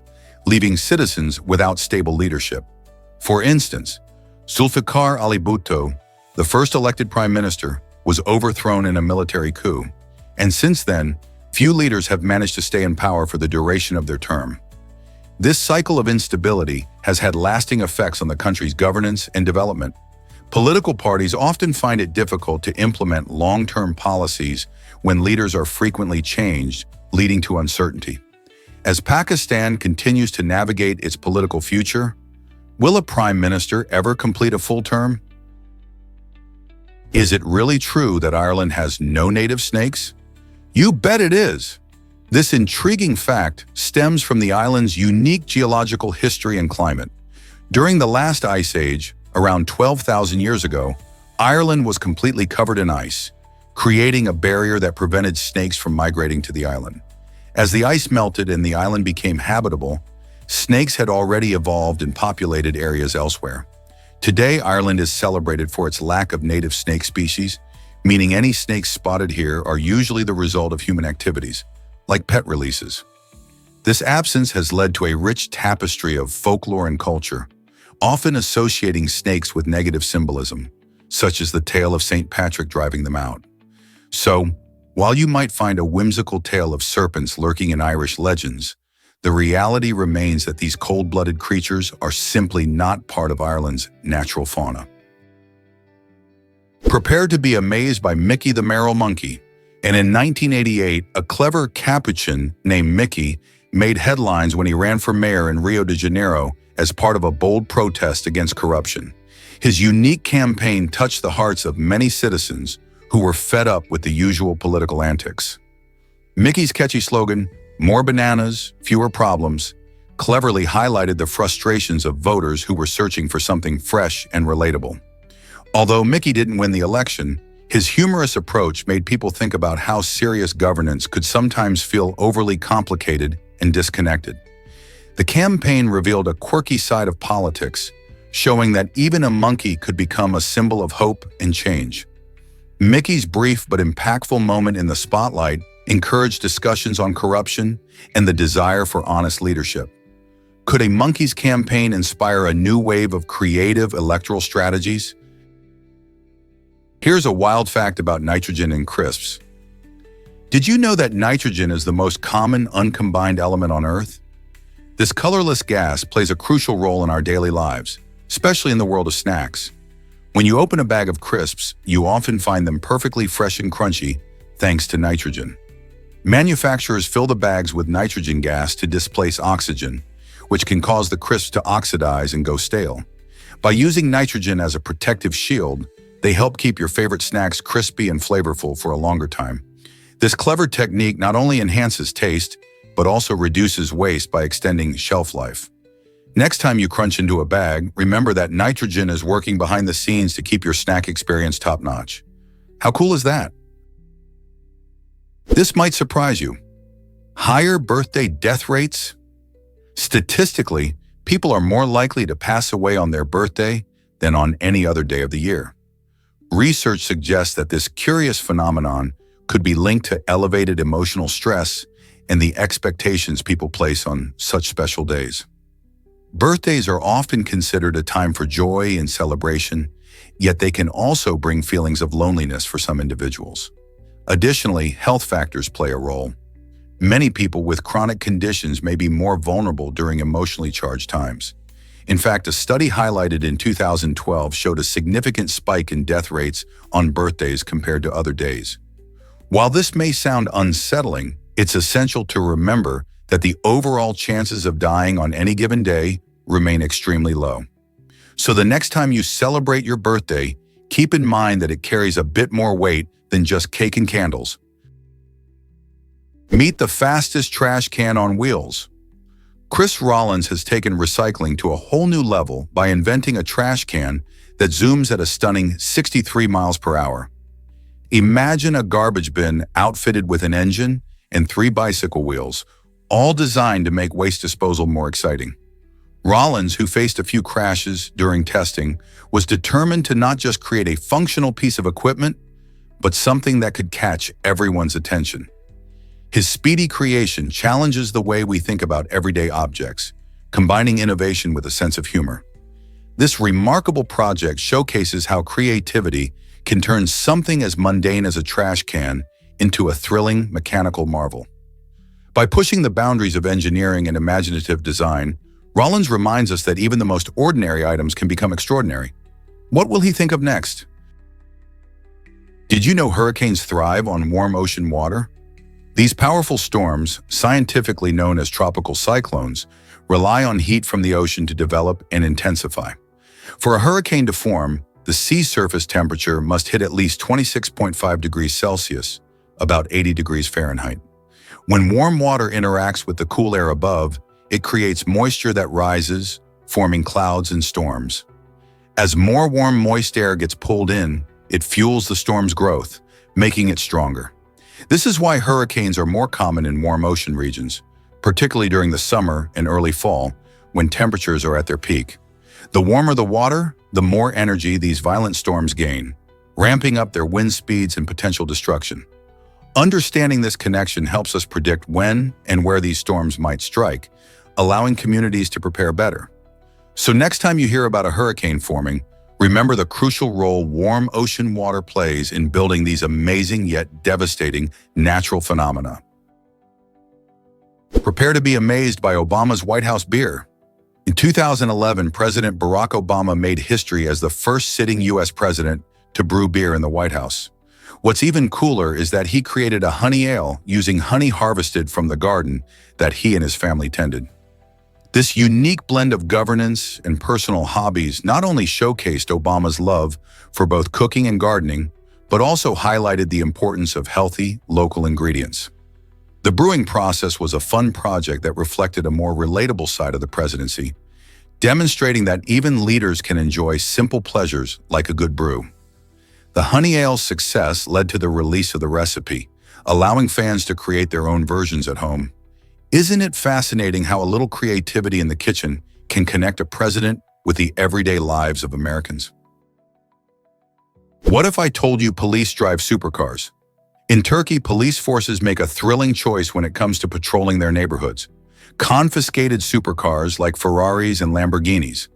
leaving citizens without stable leadership. For instance, Zulfikar Ali Bhutto, the first elected prime minister, was overthrown in a military coup, and since then, few leaders have managed to stay in power for the duration of their term. This cycle of instability has had lasting effects on the country's governance and development. Political parties often find it difficult to implement long-term policies when leaders are frequently changed, leading to uncertainty. As Pakistan continues to navigate its political future, will a prime minister ever complete a full term? Is it really true that Ireland has no native snakes? You bet it is! This intriguing fact stems from the island's unique geological history and climate. During the last ice age, around 12,000 years ago, Ireland was completely covered in ice, creating a barrier that prevented snakes from migrating to the island. As the ice melted and the island became habitable, snakes had already evolved in populated areas elsewhere. Today, Ireland is celebrated for its lack of native snake species, meaning any snakes spotted here are usually the result of human activities, like pet releases. This absence has led to a rich tapestry of folklore and culture, often associating snakes with negative symbolism, such as the tale of St. Patrick driving them out. So, while you might find a whimsical tale of serpents lurking in Irish legends, the reality remains that these cold-blooded creatures are simply not part of Ireland's natural fauna. Prepare to be amazed by Mickey the Merrill Monkey. And in 1988, a clever Capuchin named Mickey made headlines when he ran for mayor in Rio de Janeiro as part of a bold protest against corruption. His unique campaign touched the hearts of many citizens who were fed up with the usual political antics. Mickey's catchy slogan, "More bananas, fewer problems," cleverly highlighted the frustrations of voters who were searching for something fresh and relatable. Although Mickey didn't win the election, his humorous approach made people think about how serious governance could sometimes feel overly complicated and disconnected. The campaign revealed a quirky side of politics, showing that even a monkey could become a symbol of hope and change. Mickey's brief but impactful moment in the spotlight encouraged discussions on corruption and the desire for honest leadership. Could a monkey's campaign inspire a new wave of creative electoral strategies? Here's a wild fact about nitrogen in crisps. Did you know that nitrogen is the most common uncombined element on Earth? This colorless gas plays a crucial role in our daily lives, especially in the world of snacks. When you open a bag of crisps, you often find them perfectly fresh and crunchy, thanks to nitrogen. Manufacturers fill the bags with nitrogen gas to displace oxygen, which can cause the crisps to oxidize and go stale. By using nitrogen as a protective shield, they help keep your favorite snacks crispy and flavorful for a longer time. This clever technique not only enhances taste, but also reduces waste by extending shelf life. Next time you crunch into a bag, remember that nitrogen is working behind the scenes to keep your snack experience top-notch. How cool is that? This might surprise you. Higher birthday death rates? Statistically, people are more likely to pass away on their birthday than on any other day of the year. Research suggests that this curious phenomenon could be linked to elevated emotional stress and the expectations people place on such special days. Birthdays are often considered a time for joy and celebration, yet they can also bring feelings of loneliness for some individuals. Additionally, health factors play a role. Many people with chronic conditions may be more vulnerable during emotionally charged times. In fact, a study highlighted in 2012 showed a significant spike in death rates on birthdays compared to other days. While this may sound unsettling, it's essential to remember that the overall chances of dying on any given day remain extremely low. So the next time you celebrate your birthday, keep in mind that it carries a bit more weight than just cake and candles. Meet the fastest trash can on wheels. Chris Rollins has taken recycling to a whole new level by inventing a trash can that zooms at a stunning 63 miles per hour. Imagine a garbage bin outfitted with an engine and 3 bicycle wheels, all designed to make waste disposal more exciting. Rollins, who faced a few crashes during testing, was determined to not just create a functional piece of equipment, but something that could catch everyone's attention. His speedy creation challenges the way we think about everyday objects, combining innovation with a sense of humor. This remarkable project showcases how creativity can turn something as mundane as a trash can into a thrilling mechanical marvel. By pushing the boundaries of engineering and imaginative design, Rollins reminds us that even the most ordinary items can become extraordinary. What will he think of next? Did you know hurricanes thrive on warm ocean water? These powerful storms, scientifically known as tropical cyclones, rely on heat from the ocean to develop and intensify. For a hurricane to form, the sea surface temperature must hit at least 26.5 degrees Celsius, about 80 degrees Fahrenheit. When warm water interacts with the cool air above, it creates moisture that rises, forming clouds and storms. As more warm, moist air gets pulled in, it fuels the storm's growth, making it stronger. This is why hurricanes are more common in warm ocean regions, particularly during the summer and early fall, when temperatures are at their peak. The warmer the water, the more energy these violent storms gain, ramping up their wind speeds and potential destruction. Understanding this connection helps us predict when and where these storms might strike, allowing communities to prepare better. So next time you hear about a hurricane forming, remember the crucial role warm ocean water plays in building these amazing yet devastating natural phenomena. Prepare to be amazed by Obama's White House beer. In 2011, President Barack Obama made history as the first sitting U.S. president to brew beer in the White House. What's even cooler is that he created a honey ale using honey harvested from the garden that he and his family tended. This unique blend of governance and personal hobbies not only showcased Obama's love for both cooking and gardening, but also highlighted the importance of healthy, local ingredients. The brewing process was a fun project that reflected a more relatable side of the presidency, demonstrating that even leaders can enjoy simple pleasures like a good brew. The honey ale's success led to the release of the recipe, allowing fans to create their own versions at home. Isn't it fascinating how a little creativity in the kitchen can connect a president with the everyday lives of Americans. What if I told you police drive supercars? In Turkey, police forces make a thrilling choice when it comes to patrolling their neighborhoods. Confiscated supercars like Ferraris and Lamborghinis.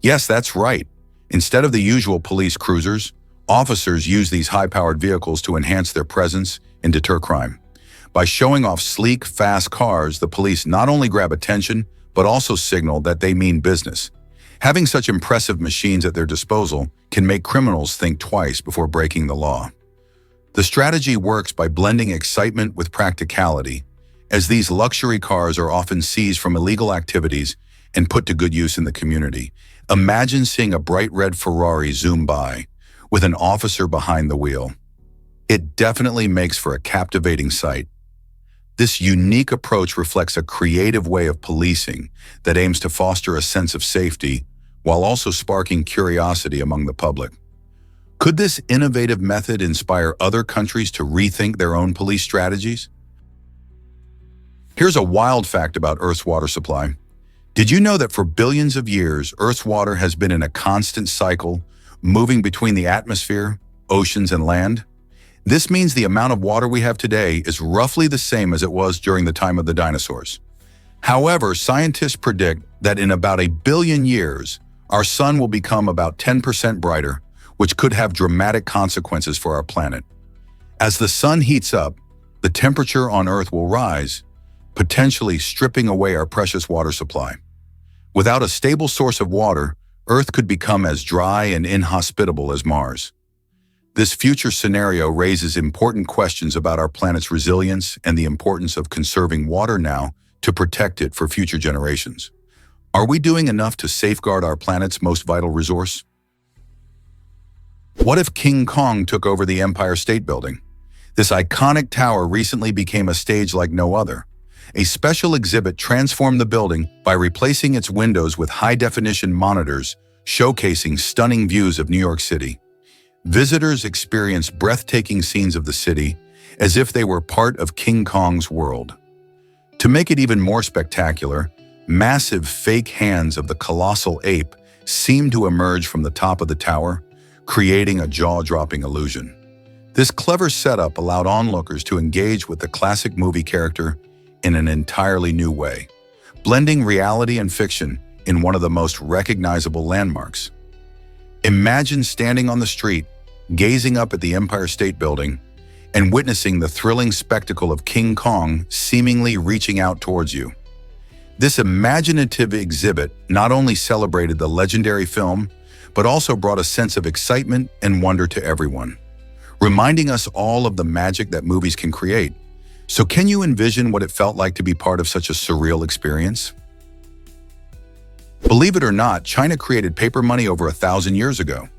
Yes, that's right. Instead of the usual police cruisers, officers use these high-powered vehicles to enhance their presence and deter crime. By showing off sleek, fast cars, the police not only grab attention, but also signal that they mean business. Having such impressive machines at their disposal can make criminals think twice before breaking the law. The strategy works by blending excitement with practicality, as these luxury cars are often seized from illegal activities and put to good use in the community. Imagine seeing a bright red Ferrari zoom by, with an officer behind the wheel. It definitely makes for a captivating sight. This unique approach reflects a creative way of policing that aims to foster a sense of safety while also sparking curiosity among the public. Could this innovative method inspire other countries to rethink their own police strategies? Here's a wild fact about Earth's water supply. Did you know that for billions of years, Earth's water has been in a constant cycle, moving between the atmosphere, oceans, and land? This means the amount of water we have today is roughly the same as it was during the time of the dinosaurs. However, scientists predict that in about 1 billion years, our sun will become about 10% brighter, which could have dramatic consequences for our planet. As the sun heats up, the temperature on Earth will rise, potentially stripping away our precious water supply. Without a stable source of water, Earth could become as dry and inhospitable as Mars. This future scenario raises important questions about our planet's resilience and the importance of conserving water now to protect it for future generations. Are we doing enough to safeguard our planet's most vital resource? What if King Kong took over the Empire State Building? This iconic tower recently became a stage like no other. A special exhibit transformed the building by replacing its windows with high-definition monitors, showcasing stunning views of New York City. Visitors experienced breathtaking scenes of the city, as if they were part of King Kong's world. To make it even more spectacular, massive fake hands of the colossal ape seemed to emerge from the top of the tower, creating a jaw-dropping illusion. This clever setup allowed onlookers to engage with the classic movie character in an entirely new way, blending reality and fiction in one of the most recognizable landmarks. Imagine standing on the street, gazing up at the Empire State Building, and witnessing the thrilling spectacle of King Kong seemingly reaching out towards you. This imaginative exhibit not only celebrated the legendary film, but also brought a sense of excitement and wonder to everyone, reminding us all of the magic that movies can create. So can you envision what it felt like to be part of such a surreal experience? Believe it or not, China created paper money over 1,000 years ago.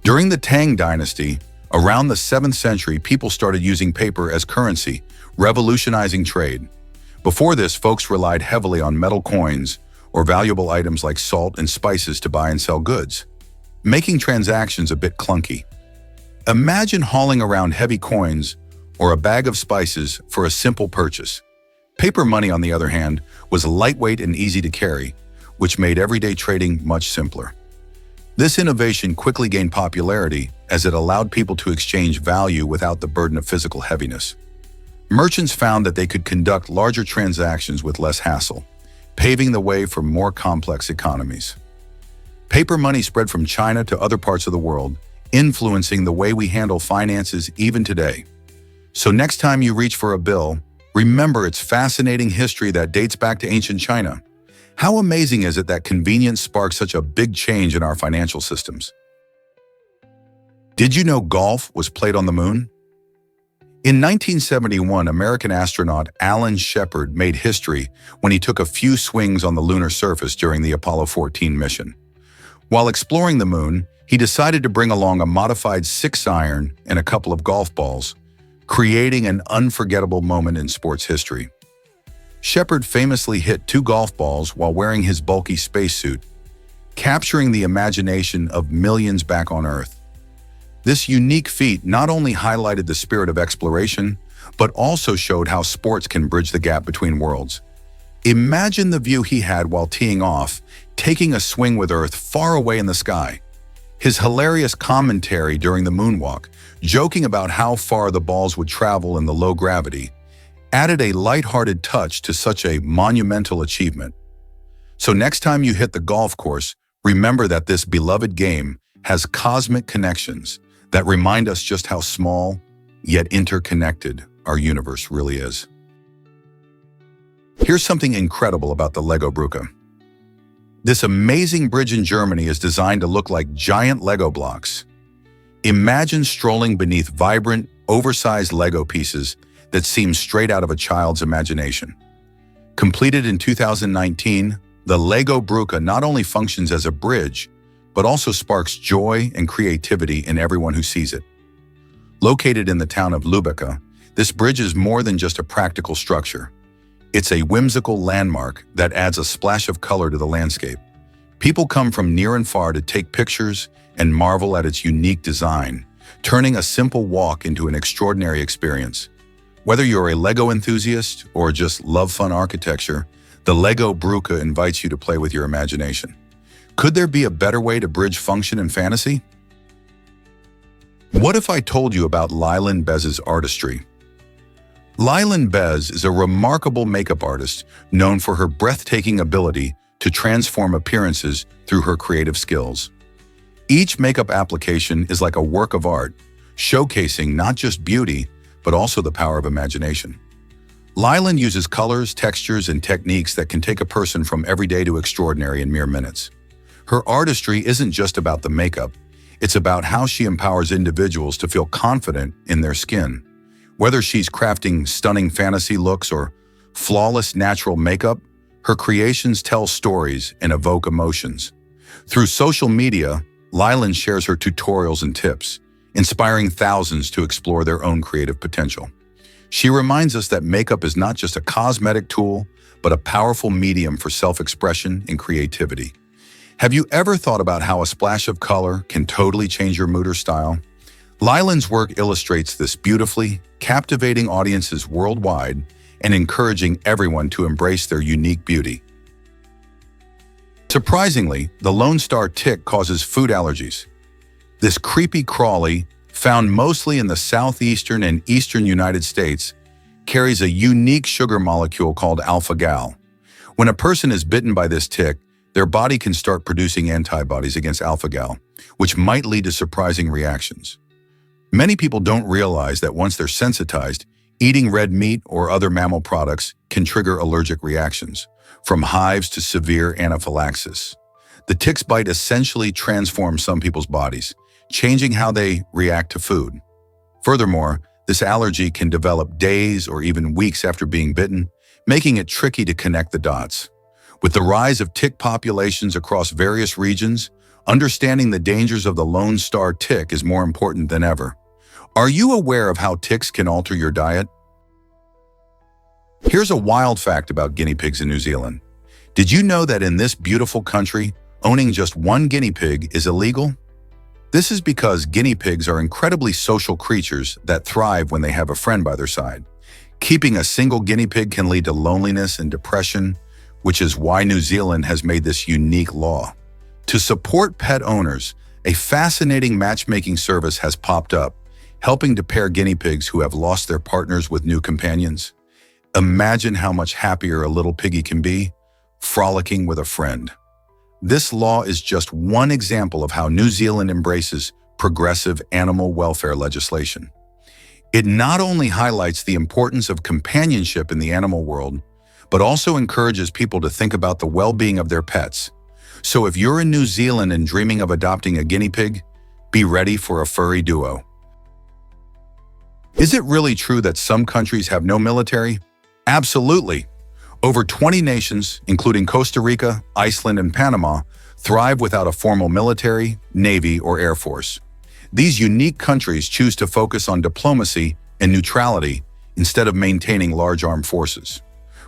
During the Tang Dynasty, around the 7th century, people started using paper as currency, revolutionizing trade. Before this, folks relied heavily on metal coins or valuable items like salt and spices to buy and sell goods, making transactions a bit clunky. Imagine hauling around heavy coins or a bag of spices for a simple purchase. Paper money, on the other hand, was lightweight and easy to carry, which made everyday trading much simpler. This innovation quickly gained popularity as it allowed people to exchange value without the burden of physical heaviness. Merchants found that they could conduct larger transactions with less hassle, paving the way for more complex economies. Paper money spread from China to other parts of the world, influencing the way we handle finances even today. So next time you reach for a bill, remember its fascinating history that dates back to ancient China. How amazing is it that convenience sparked such a big change in our financial systems? Did you know golf was played on the moon? In 1971, American astronaut Alan Shepard made history when he took a few swings on the lunar surface during the Apollo 14 mission. While exploring the moon, he decided to bring along a modified 6-iron and a couple of golf balls, creating an unforgettable moment in sports history. Shepard famously hit 2 golf balls while wearing his bulky spacesuit, capturing the imagination of millions back on Earth. This unique feat not only highlighted the spirit of exploration, but also showed how sports can bridge the gap between worlds. Imagine the view he had while teeing off, taking a swing with Earth far away in the sky. His hilarious commentary during the moonwalk, joking about how far the balls would travel in the low gravity, added a lighthearted touch to such a monumental achievement. So next time you hit the golf course, remember that this beloved game has cosmic connections that remind us just how small, yet interconnected, our universe really is. Here's something incredible about the Lego Brücke. This amazing bridge in Germany is designed to look like giant Lego blocks. Imagine strolling beneath vibrant, oversized Lego pieces that seem straight out of a child's imagination. Completed in 2019, the Lego Brücke not only functions as a bridge, but also sparks joy and creativity in everyone who sees it. Located in the town of Lübeck, this bridge is more than just a practical structure. It's a whimsical landmark that adds a splash of color to the landscape. People come from near and far to take pictures and marvel at its unique design, turning a simple walk into an extraordinary experience. Whether you're a Lego enthusiast or just love fun architecture, the Lego Brücke invites you to play with your imagination. Could there be a better way to bridge function and fantasy? What if I told you about Leland Bez's artistry? Leland Bez is a remarkable makeup artist known for her breathtaking ability to transform appearances through her creative skills. Each makeup application is like a work of art, showcasing not just beauty, but also the power of imagination. Leland uses colors, textures, and techniques that can take a person from everyday to extraordinary in mere minutes. Her artistry isn't just about the makeup, it's about how she empowers individuals to feel confident in their skin. Whether she's crafting stunning fantasy looks or flawless natural makeup, her creations tell stories and evoke emotions. Through social media, Leland shares her tutorials and tips, inspiring thousands to explore their own creative potential. She reminds us that makeup is not just a cosmetic tool, but a powerful medium for self-expression and creativity. Have you ever thought about how a splash of color can totally change your mood or style? Leland's work illustrates this beautifully, captivating audiences worldwide and encouraging everyone to embrace their unique beauty. Surprisingly, the Lone Star tick causes food allergies. This creepy crawly, found mostly in the southeastern and eastern United States, carries a unique sugar molecule called alpha-gal. When a person is bitten by this tick, their body can start producing antibodies against alpha-gal, which might lead to surprising reactions. Many people don't realize that once they're sensitized, eating red meat or other mammal products can trigger allergic reactions, from hives to severe anaphylaxis. The tick's bite essentially transforms some people's bodies, changing how they react to food. Furthermore, this allergy can develop days or even weeks after being bitten, making it tricky to connect the dots. With the rise of tick populations across various regions, understanding the dangers of the Lone Star tick is more important than ever. Are you aware of how ticks can alter your diet? Here's a wild fact about guinea pigs in New Zealand. Did you know that in this beautiful country, owning just one guinea pig is illegal? This is because guinea pigs are incredibly social creatures that thrive when they have a friend by their side. Keeping a single guinea pig can lead to loneliness and depression, which is why New Zealand has made this unique law. To support pet owners, a fascinating matchmaking service has popped up, helping to pair guinea pigs who have lost their partners with new companions. Imagine how much happier a little piggy can be, frolicking with a friend. This law is just one example of how New Zealand embraces progressive animal welfare legislation. It not only highlights the importance of companionship in the animal world, but also encourages people to think about the well-being of their pets. So if you're in New Zealand and dreaming of adopting a guinea pig, be ready for a furry duo. Is it really true that some countries have no military? Absolutely. Over 20 nations, including Costa Rica, Iceland, and Panama, thrive without a formal military, navy, or air force. These unique countries choose to focus on diplomacy and neutrality instead of maintaining large armed forces.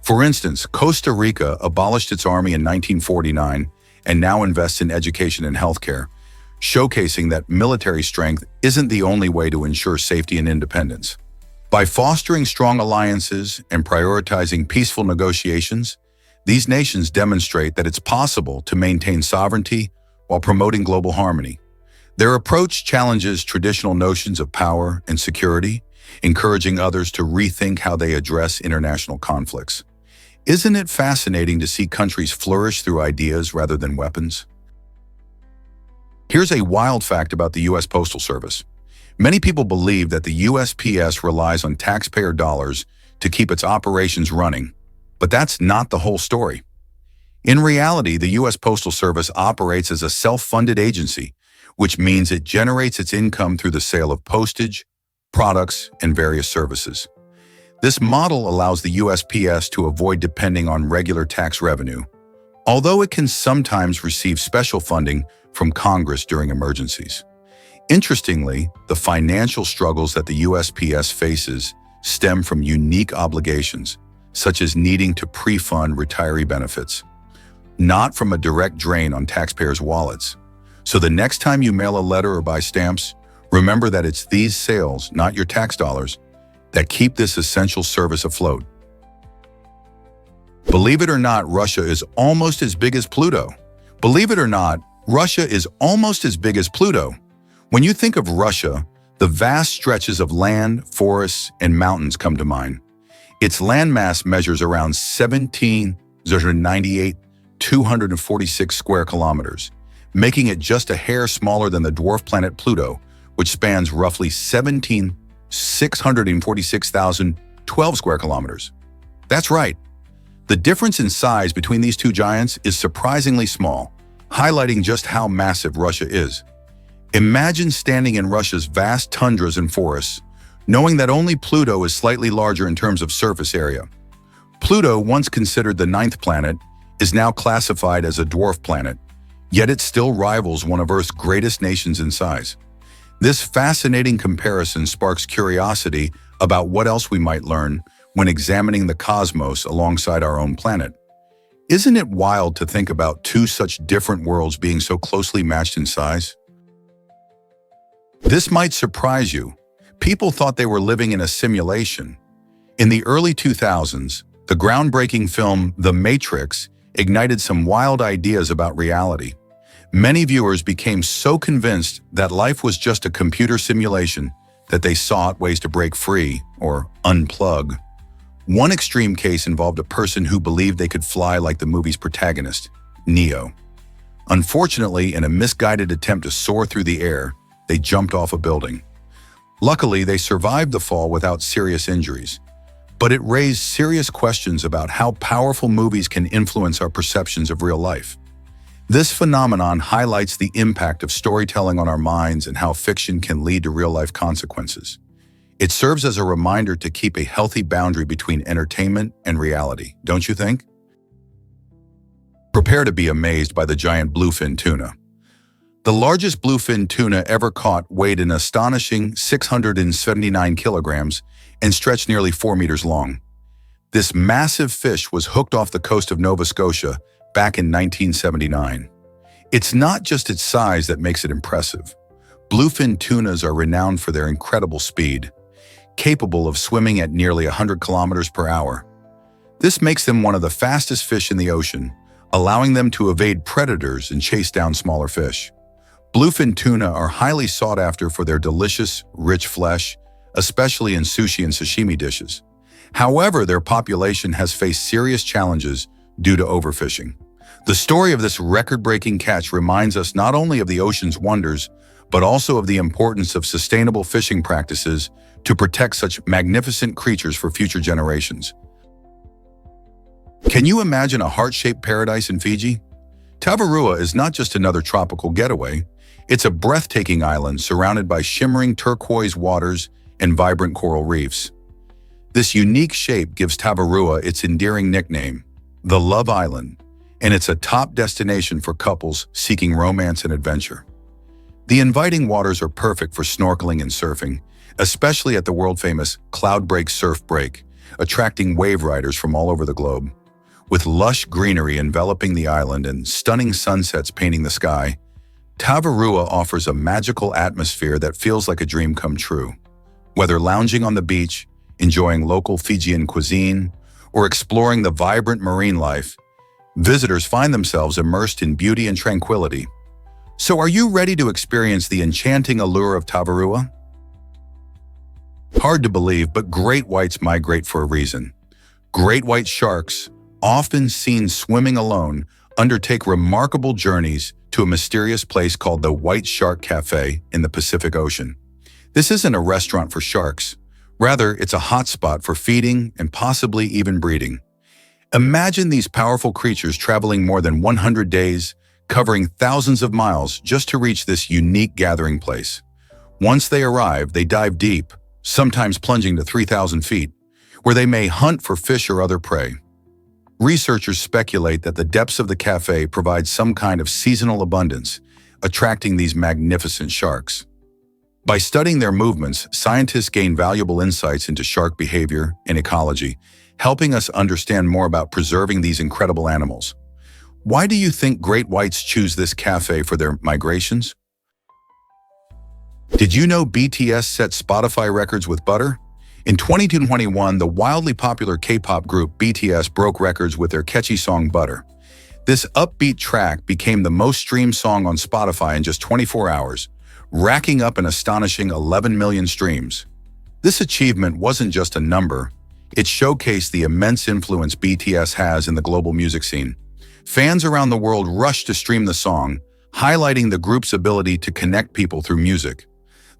For instance, Costa Rica abolished its army in 1949 and now invests in education and healthcare, showcasing that military strength isn't the only way to ensure safety and independence. By fostering strong alliances and prioritizing peaceful negotiations, These nations demonstrate that it's possible to maintain sovereignty while promoting global harmony. Their approach challenges traditional notions of power and security, encouraging others to rethink how they address international conflicts. Isn't it fascinating to see countries flourish through ideas rather than weapons? Here's a wild fact about the U.S. Postal Service. Many people believe that the USPS relies on taxpayer dollars to keep its operations running, but that's not the whole story. In reality, the U.S. Postal Service operates as a self-funded agency, which means it generates its income through the sale of postage, products, and various services. This model allows the USPS to avoid depending on regular tax revenue, although it can sometimes receive special funding from Congress during emergencies. Interestingly, the financial struggles that the USPS faces stem from unique obligations, such as needing to pre-fund retiree benefits, not from a direct drain on taxpayers' wallets. So the next time you mail a letter or buy stamps, remember that it's these sales, not your tax dollars, that keep this essential service afloat. Believe it or not, Russia is almost as big as Pluto. Believe it or not, Russia is almost as big as Pluto. When you think of Russia, the vast stretches of land, forests, and mountains come to mind. Its landmass measures around 17,246 square kilometers, making it just a hair smaller than the dwarf planet Pluto, which spans roughly 17,646,012 square kilometers. That's right. The difference in size between these two giants is surprisingly small, highlighting just how massive Russia is. Imagine standing in Russia's vast tundras and forests, knowing that only Pluto is slightly larger in terms of surface area. Pluto, once considered the 9th planet, is now classified as a dwarf planet, yet it still rivals one of Earth's greatest nations in size. This fascinating comparison sparks curiosity about what else we might learn when examining the cosmos alongside our own planet. Isn't it wild to think about two such different worlds being so closely matched in size? This might surprise you. People thought they were living in a simulation. In the early 2000s, the groundbreaking film The Matrix ignited some wild ideas about reality. Many viewers became so convinced that life was just a computer simulation that they sought ways to break free or unplug. One extreme case involved a person who believed they could fly like the movie's protagonist, Neo. Unfortunately, in a misguided attempt to soar through the air, they jumped off a building. Luckily, they survived the fall without serious injuries, but it raised serious questions about how powerful movies can influence our perceptions of real life. This phenomenon highlights the impact of storytelling on our minds and how fiction can lead to real-life consequences. It serves as a reminder to keep a healthy boundary between entertainment and reality, don't you think? Prepare to be amazed by the giant bluefin tuna. The largest bluefin tuna ever caught weighed an astonishing 679 kilograms and stretched nearly 4 meters long. This massive fish was hooked off the coast of Nova Scotia back in 1979. It's not just its size that makes it impressive. Bluefin tunas are renowned for their incredible speed, capable of swimming at nearly 100 kilometers per hour. This makes them one of the fastest fish in the ocean, allowing them to evade predators and chase down smaller fish. Bluefin tuna are highly sought after for their delicious, rich flesh, especially in sushi and sashimi dishes. However, their population has faced serious challenges due to overfishing. The story of this record-breaking catch reminds us not only of the ocean's wonders, but also of the importance of sustainable fishing practices to protect such magnificent creatures for future generations. Can you imagine a heart-shaped paradise in Fiji? Tavarua is not just another tropical getaway. It's a breathtaking island surrounded by shimmering turquoise waters and vibrant coral reefs. This unique shape gives Tavarua its endearing nickname, the Love Island, and it's a top destination for couples seeking romance and adventure. The inviting waters are perfect for snorkeling and surfing, especially at the world-famous Cloudbreak Surf Break, attracting wave riders from all over the globe. With lush greenery enveloping the island and stunning sunsets painting the sky, Tavarua offers a magical atmosphere that feels like a dream come true. Whether lounging on the beach, enjoying local Fijian cuisine, or exploring the vibrant marine life, Visitors find themselves immersed in beauty and tranquility. So are you ready to experience the enchanting allure of Tavarua? Hard to believe, but great whites migrate for a reason. Great white sharks, often seen swimming alone, undertake remarkable journeys to a mysterious place called the White Shark Cafe in the Pacific Ocean. This isn't a restaurant for sharks. Rather, it's a hotspot for feeding and possibly even breeding. Imagine these powerful creatures traveling more than 100 days, covering thousands of miles just to reach this unique gathering place. Once they arrive, they dive deep, sometimes plunging to 3,000 feet, where they may hunt for fish or other prey. Researchers speculate that the depths of the cafe provide some kind of seasonal abundance, attracting these magnificent sharks. By studying their movements, scientists gain valuable insights into shark behavior and ecology, helping us understand more about preserving these incredible animals. Why do you think great whites choose this cafe for their migrations? Did you know BTS set Spotify records with Butter? In 2021, the wildly popular K-pop group BTS broke records with their catchy song Butter. This upbeat track became the most streamed song on Spotify in just 24 hours, racking up an astonishing 11 million streams. This achievement wasn't just a number, it showcased the immense influence BTS has in the global music scene. Fans around the world rushed to stream the song, highlighting the group's ability to connect people through music.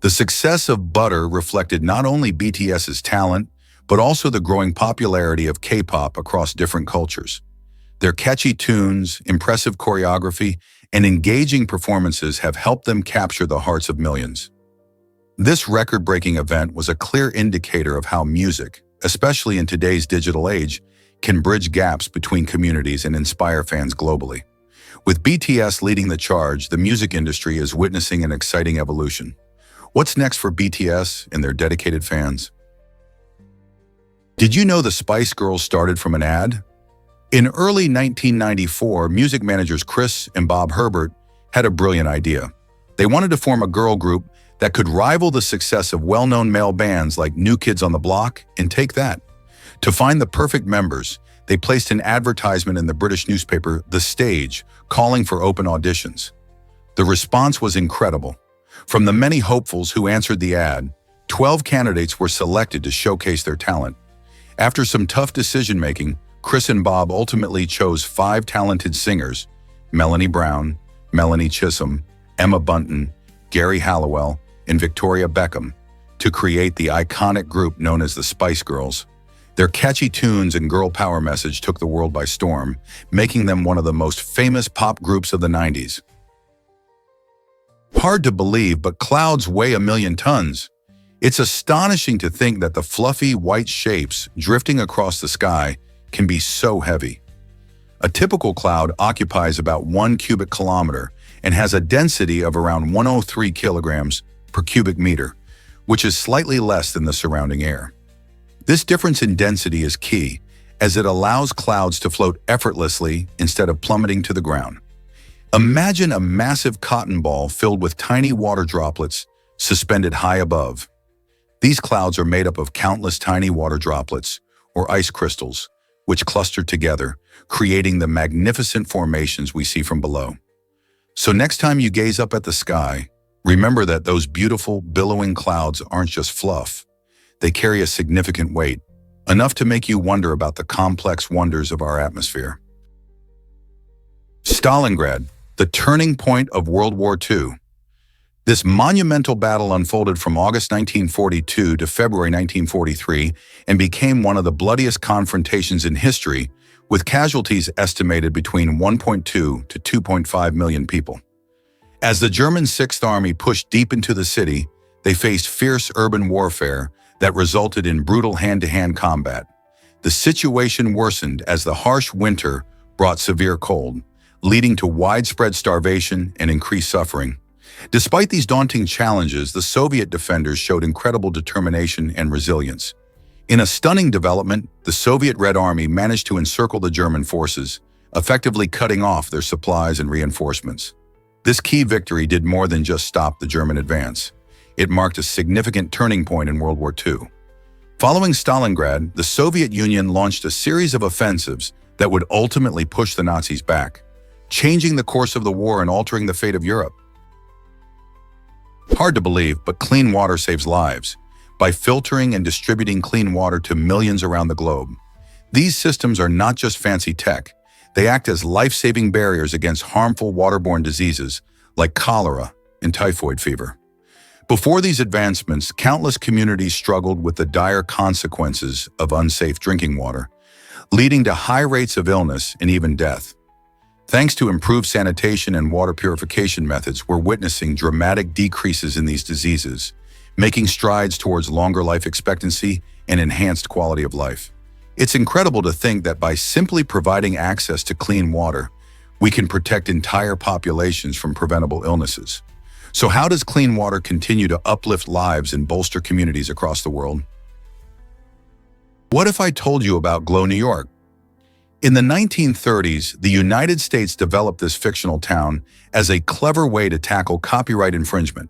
The success of Butter reflected not only BTS's talent, but also the growing popularity of K-pop across different cultures. Their catchy tunes, impressive choreography, and engaging performances have helped them capture the hearts of millions. This record-breaking event was a clear indicator of how music, especially in today's digital age, can bridge gaps between communities and inspire fans globally. With BTS leading the charge, the music industry is witnessing an exciting evolution. What's next for BTS and their dedicated fans? Did you know the Spice Girls started from an ad? In early 1994, music managers Chris and Bob Herbert had a brilliant idea. They wanted to form a girl group that could rival the success of well-known male bands like New Kids on the Block and Take That. To find the perfect members, they placed an advertisement in the British newspaper The Stage, calling for open auditions. The response was incredible. From the many hopefuls who answered the ad, 12 candidates were selected to showcase their talent. After some tough decision-making, Chris and Bob ultimately chose 5 talented singers, Melanie Brown, Melanie Chisholm, Emma Bunton, Gary Halliwell, and Victoria Beckham, to create the iconic group known as the Spice Girls. Their catchy tunes and girl power message took the world by storm, making them one of the most famous pop groups of the 90s. Hard to believe, but clouds weigh 1,000,000 tons. It's astonishing to think that the fluffy white shapes drifting across the sky can be so heavy. A typical cloud occupies about 1 cubic kilometer and has a density of around 103 kilograms per cubic meter, which is slightly less than the surrounding air. This difference in density is key, as it allows clouds to float effortlessly instead of plummeting to the ground. Imagine a massive cotton ball filled with tiny water droplets suspended high above. These clouds are made up of countless tiny water droplets, or ice crystals, which cluster together, creating the magnificent formations we see from below. So next time you gaze up at the sky, remember that those beautiful, billowing clouds aren't just fluff. They carry a significant weight, enough to make you wonder about the complex wonders of our atmosphere. Stalingrad, the turning point of World War II. This monumental battle unfolded from August 1942 to February 1943 and became one of the bloodiest confrontations in history, with casualties estimated between 1.2 to 2.5 million people. As the German Sixth Army pushed deep into the city, they faced fierce urban warfare that resulted in brutal hand-to-hand combat. The situation worsened as the harsh winter brought severe cold, leading to widespread starvation and increased suffering. Despite these daunting challenges, the Soviet defenders showed incredible determination and resilience. In a stunning development, the Soviet Red Army managed to encircle the German forces, effectively cutting off their supplies and reinforcements. This key victory did more than just stop the German advance. It marked a significant turning point in World War II. Following Stalingrad, the Soviet Union launched a series of offensives that would ultimately push the Nazis back, changing the course of the war and altering the fate of Europe. Hard to believe, but clean water saves lives by filtering and distributing clean water to millions around the globe. These systems are not just fancy tech. They act as life-saving barriers against harmful waterborne diseases like cholera and typhoid fever. Before these advancements, countless communities struggled with the dire consequences of unsafe drinking water, leading to high rates of illness and even death. Thanks to improved sanitation and water purification methods, we're witnessing dramatic decreases in these diseases, making strides towards longer life expectancy and enhanced quality of life. It's incredible to think that by simply providing access to clean water, we can protect entire populations from preventable illnesses. So how does clean water continue to uplift lives and bolster communities across the world? What if I told you about Glow, New York? In the 1930s, the United States developed this fictional town as a clever way to tackle copyright infringement.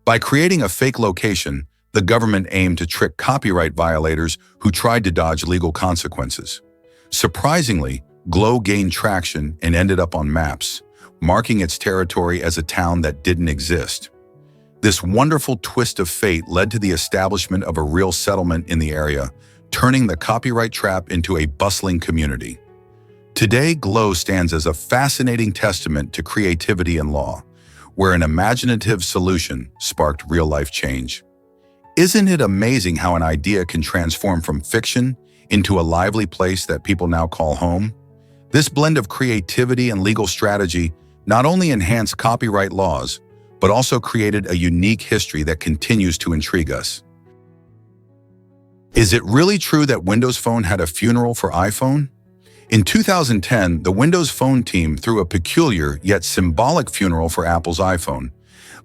By creating a fake location, the government aimed to trick copyright violators who tried to dodge legal consequences. Surprisingly, Glow gained traction and ended up on maps, marking its territory as a town that didn't exist. This wonderful twist of fate led to the establishment of a real settlement in the area, turning the copyright trap into a bustling community. Today, Glow stands as a fascinating testament to creativity and law, where an imaginative solution sparked real-life change. Isn't it amazing how an idea can transform from fiction into a lively place that people now call home? This blend of creativity and legal strategy not only enhanced copyright laws, but also created a unique history that continues to intrigue us. Is it really true that Windows Phone had a funeral for iPhone? In 2010, the Windows Phone team threw a peculiar yet symbolic funeral for Apple's iPhone,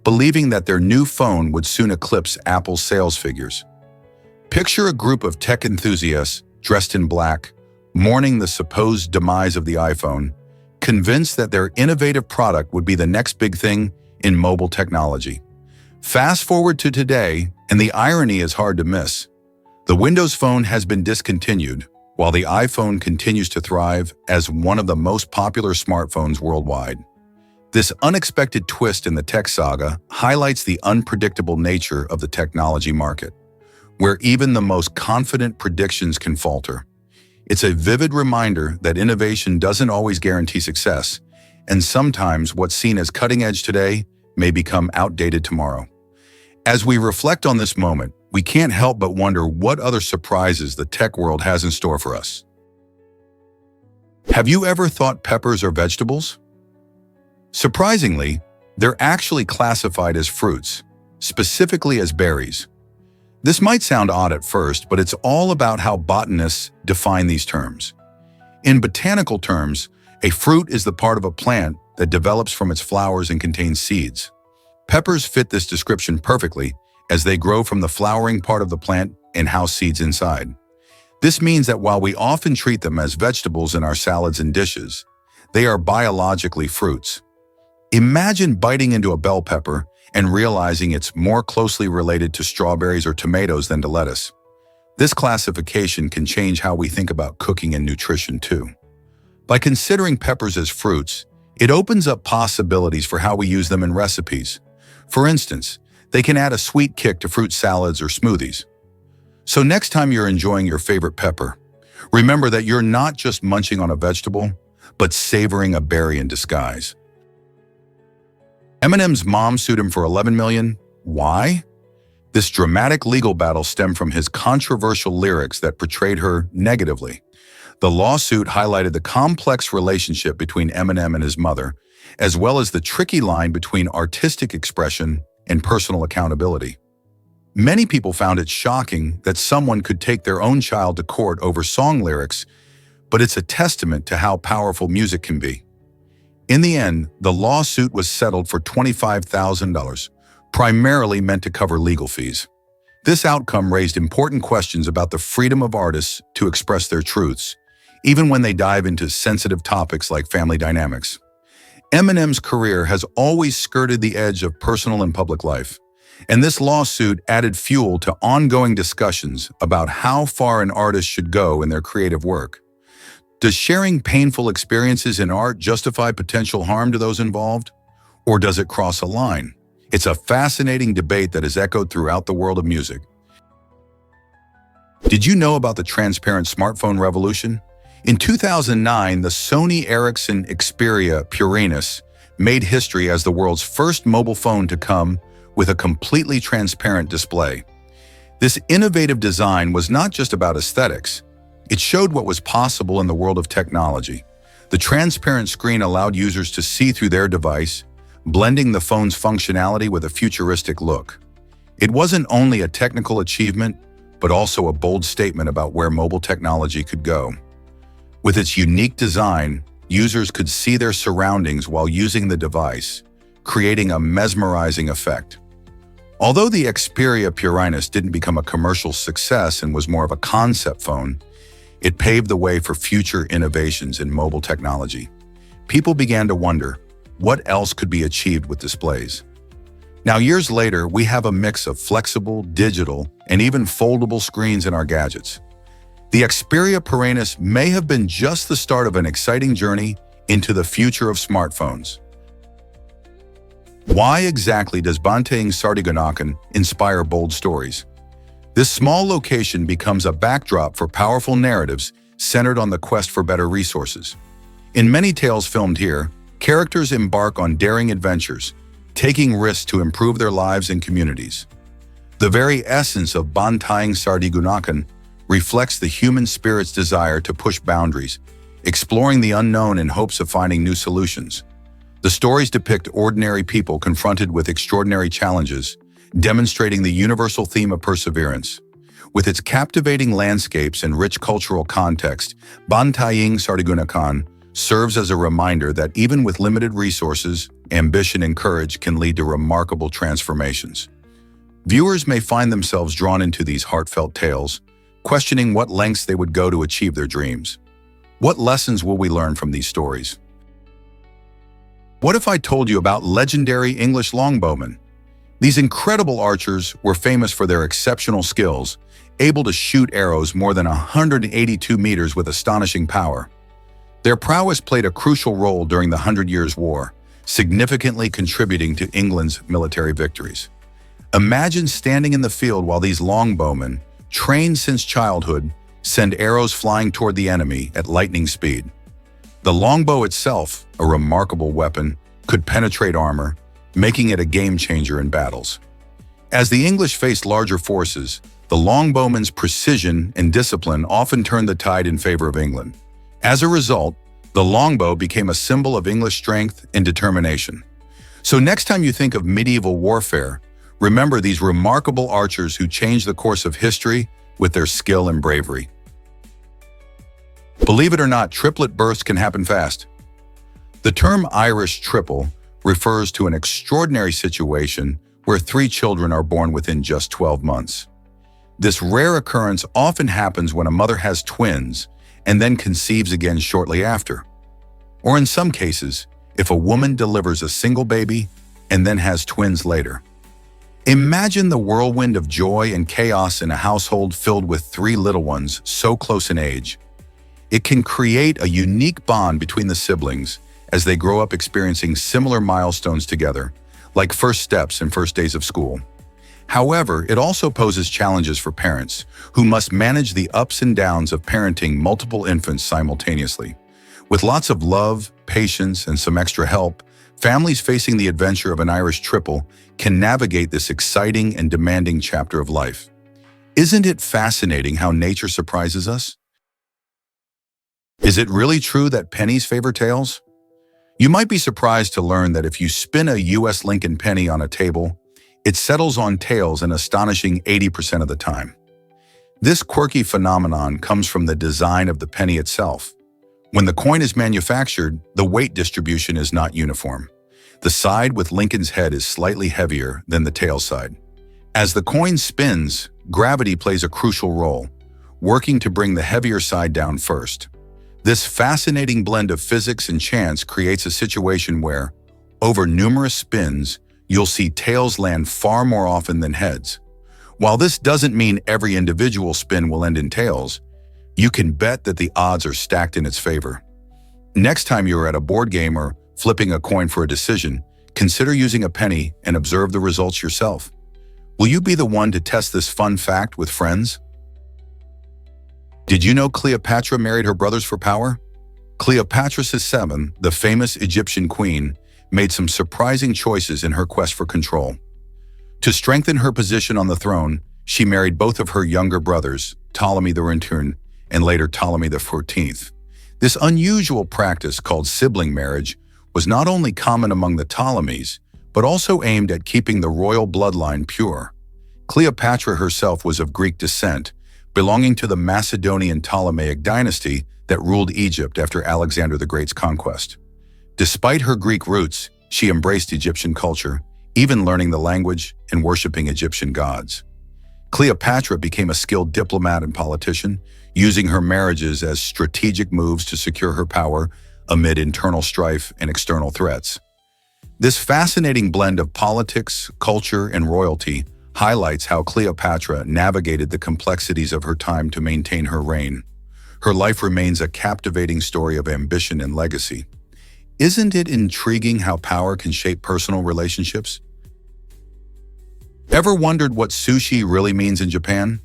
believing that their new phone would soon eclipse Apple's sales figures. Picture a group of tech enthusiasts dressed in black, mourning the supposed demise of the iPhone, convinced that their innovative product would be the next big thing in mobile technology. Fast forward to today, and the irony is hard to miss. The Windows Phone has been discontinued, while the iPhone continues to thrive as one of the most popular smartphones worldwide. This unexpected twist in the tech saga highlights the unpredictable nature of the technology market, where even the most confident predictions can falter. It's a vivid reminder that innovation doesn't always guarantee success, and sometimes what's seen as cutting edge today may become outdated tomorrow. As we reflect on this moment, we can't help but wonder what other surprises the tech world has in store for us. Have you ever thought peppers are vegetables? Surprisingly, they're actually classified as fruits, specifically as berries. This might sound odd at first, but it's all about how botanists define these terms. In botanical terms, a fruit is the part of a plant that develops from its flowers and contains seeds. Peppers fit this description perfectly, as they grow from the flowering part of the plant and house seeds inside. This means that while we often treat them as vegetables in our salads and dishes, they are biologically fruits. Imagine biting into a bell pepper and realizing it's more closely related to strawberries or tomatoes than to lettuce. This classification can change how we think about cooking and nutrition too. By considering peppers as fruits, it opens up possibilities for how we use them in recipes. For instance, they can add a sweet kick to fruit salads or smoothies. So next time you're enjoying your favorite pepper, remember that you're not just munching on a vegetable, but savoring a berry in disguise. Eminem's mom sued him for $11 million. Why? This dramatic legal battle stemmed from his controversial lyrics that portrayed her negatively. The lawsuit highlighted the complex relationship between Eminem and his mother, as well as the tricky line between artistic expression and personal accountability. Many people found it shocking that someone could take their own child to court over song lyrics, but it's a testament to how powerful music can be. In the end, the lawsuit was settled for $25,000, primarily meant to cover legal fees. This outcome raised important questions about the freedom of artists to express their truths, even when they dive into sensitive topics like family dynamics. Eminem's career has always skirted the edge of personal and public life, and this lawsuit added fuel to ongoing discussions about how far an artist should go in their creative work. Does sharing painful experiences in art justify potential harm to those involved? Or does it cross a line? It's a fascinating debate that has echoed throughout the world of music. Did you know about the transparent smartphone revolution? In 2009, the Sony Ericsson Xperia Purinus made history as the world's first mobile phone to come with a completely transparent display. This innovative design was not just about aesthetics. It showed what was possible in the world of technology. The transparent screen allowed users to see through their device, blending the phone's functionality with a futuristic look. It wasn't only a technical achievement, but also a bold statement about where mobile technology could go. With its unique design, users could see their surroundings while using the device, creating a mesmerizing effect. Although the Xperia Purinus didn't become a commercial success and was more of a concept phone, it paved the way for future innovations in mobile technology. People began to wonder, what else could be achieved with displays? Now, years later, we have a mix of flexible, digital, and even foldable screens in our gadgets. The Xperia Purinus may have been just the start of an exciting journey into the future of smartphones. Why exactly does Bantaeng Sardiganakan inspire bold stories? This small location becomes a backdrop for powerful narratives centered on the quest for better resources. In many tales filmed here, characters embark on daring adventures, taking risks to improve their lives and communities. The very essence of Bantaeng Sardiganakan reflects the human spirit's desire to push boundaries, exploring the unknown in hopes of finding new solutions. The stories depict ordinary people confronted with extraordinary challenges, demonstrating the universal theme of perseverance. With its captivating landscapes and rich cultural context, Bantaeng Sardiganakan serves as a reminder that even with limited resources, ambition and courage can lead to remarkable transformations. Viewers may find themselves drawn into these heartfelt tales, questioning what lengths they would go to achieve their dreams. What lessons will we learn from these stories? What if I told you about legendary English longbowmen? These incredible archers were famous for their exceptional skills, able to shoot arrows more than 182 meters with astonishing power. Their prowess played a crucial role during the 100 Years' War, significantly contributing to England's military victories. Imagine standing in the field while these longbowmen, trained since childhood, send arrows flying toward the enemy at lightning speed. The longbow itself, a remarkable weapon, could penetrate armor, making it a game-changer in battles. As the English faced larger forces, the longbowmen's precision and discipline often turned the tide in favor of England. As a result, the longbow became a symbol of English strength and determination. So next time you think of medieval warfare, remember these remarkable archers who changed the course of history with their skill and bravery. Believe it or not, triplet births can happen fast. The term Irish triple refers to an extraordinary situation where 3 children are born within just 12 months. This rare occurrence often happens when a mother has twins and then conceives again shortly after. Or in some cases, if a woman delivers a single baby and then has twins later. Imagine the whirlwind of joy and chaos in a household filled with 3 little ones so close in age. It can create a unique bond between the siblings as they grow up experiencing similar milestones together, like first steps and first days of school. However, it also poses challenges for parents who must manage the ups and downs of parenting multiple infants simultaneously. With lots of love, patience, and some extra help, families facing the adventure of an Irish triple can navigate this exciting and demanding chapter of life. Isn't it fascinating how nature surprises us? Is it really true that pennies favor tails? You might be surprised to learn that if you spin a US Lincoln penny on a table, it settles on tails an astonishing 80% of the time. This quirky phenomenon comes from the design of the penny itself. When the coin is manufactured, the weight distribution is not uniform. The side with Lincoln's head is slightly heavier than the tail side. As the coin spins, gravity plays a crucial role, working to bring the heavier side down first. This fascinating blend of physics and chance creates a situation where, over numerous spins, you'll see tails land far more often than heads. While this doesn't mean every individual spin will end in tails, You can bet that the odds are stacked in its favor. Next time you are at a board game or flipping a coin for a decision, consider using a penny and observe the results yourself. Will you be the one to test this fun fact with friends? Did you know Cleopatra married her brothers for power? Cleopatra VII, the famous Egyptian queen, made some surprising choices in her quest for control. To strengthen her position on the throne, she married both of her younger brothers, Ptolemy the Rentern and later Ptolemy XIV. This unusual practice, called sibling marriage, was not only common among the Ptolemies, but also aimed at keeping the royal bloodline pure. Cleopatra herself was of Greek descent, belonging to the Macedonian Ptolemaic dynasty that ruled Egypt after Alexander the Great's conquest. Despite her Greek roots, she embraced Egyptian culture, even learning the language and worshiping Egyptian gods. Cleopatra became a skilled diplomat and politician, using her marriages as strategic moves to secure her power amid internal strife and external threats. This fascinating blend of politics, culture, and royalty highlights how Cleopatra navigated the complexities of her time to maintain her reign. Her life remains a captivating story of ambition and legacy. Isn't it intriguing how power can shape personal relationships? Ever wondered what sushi really means in Japan?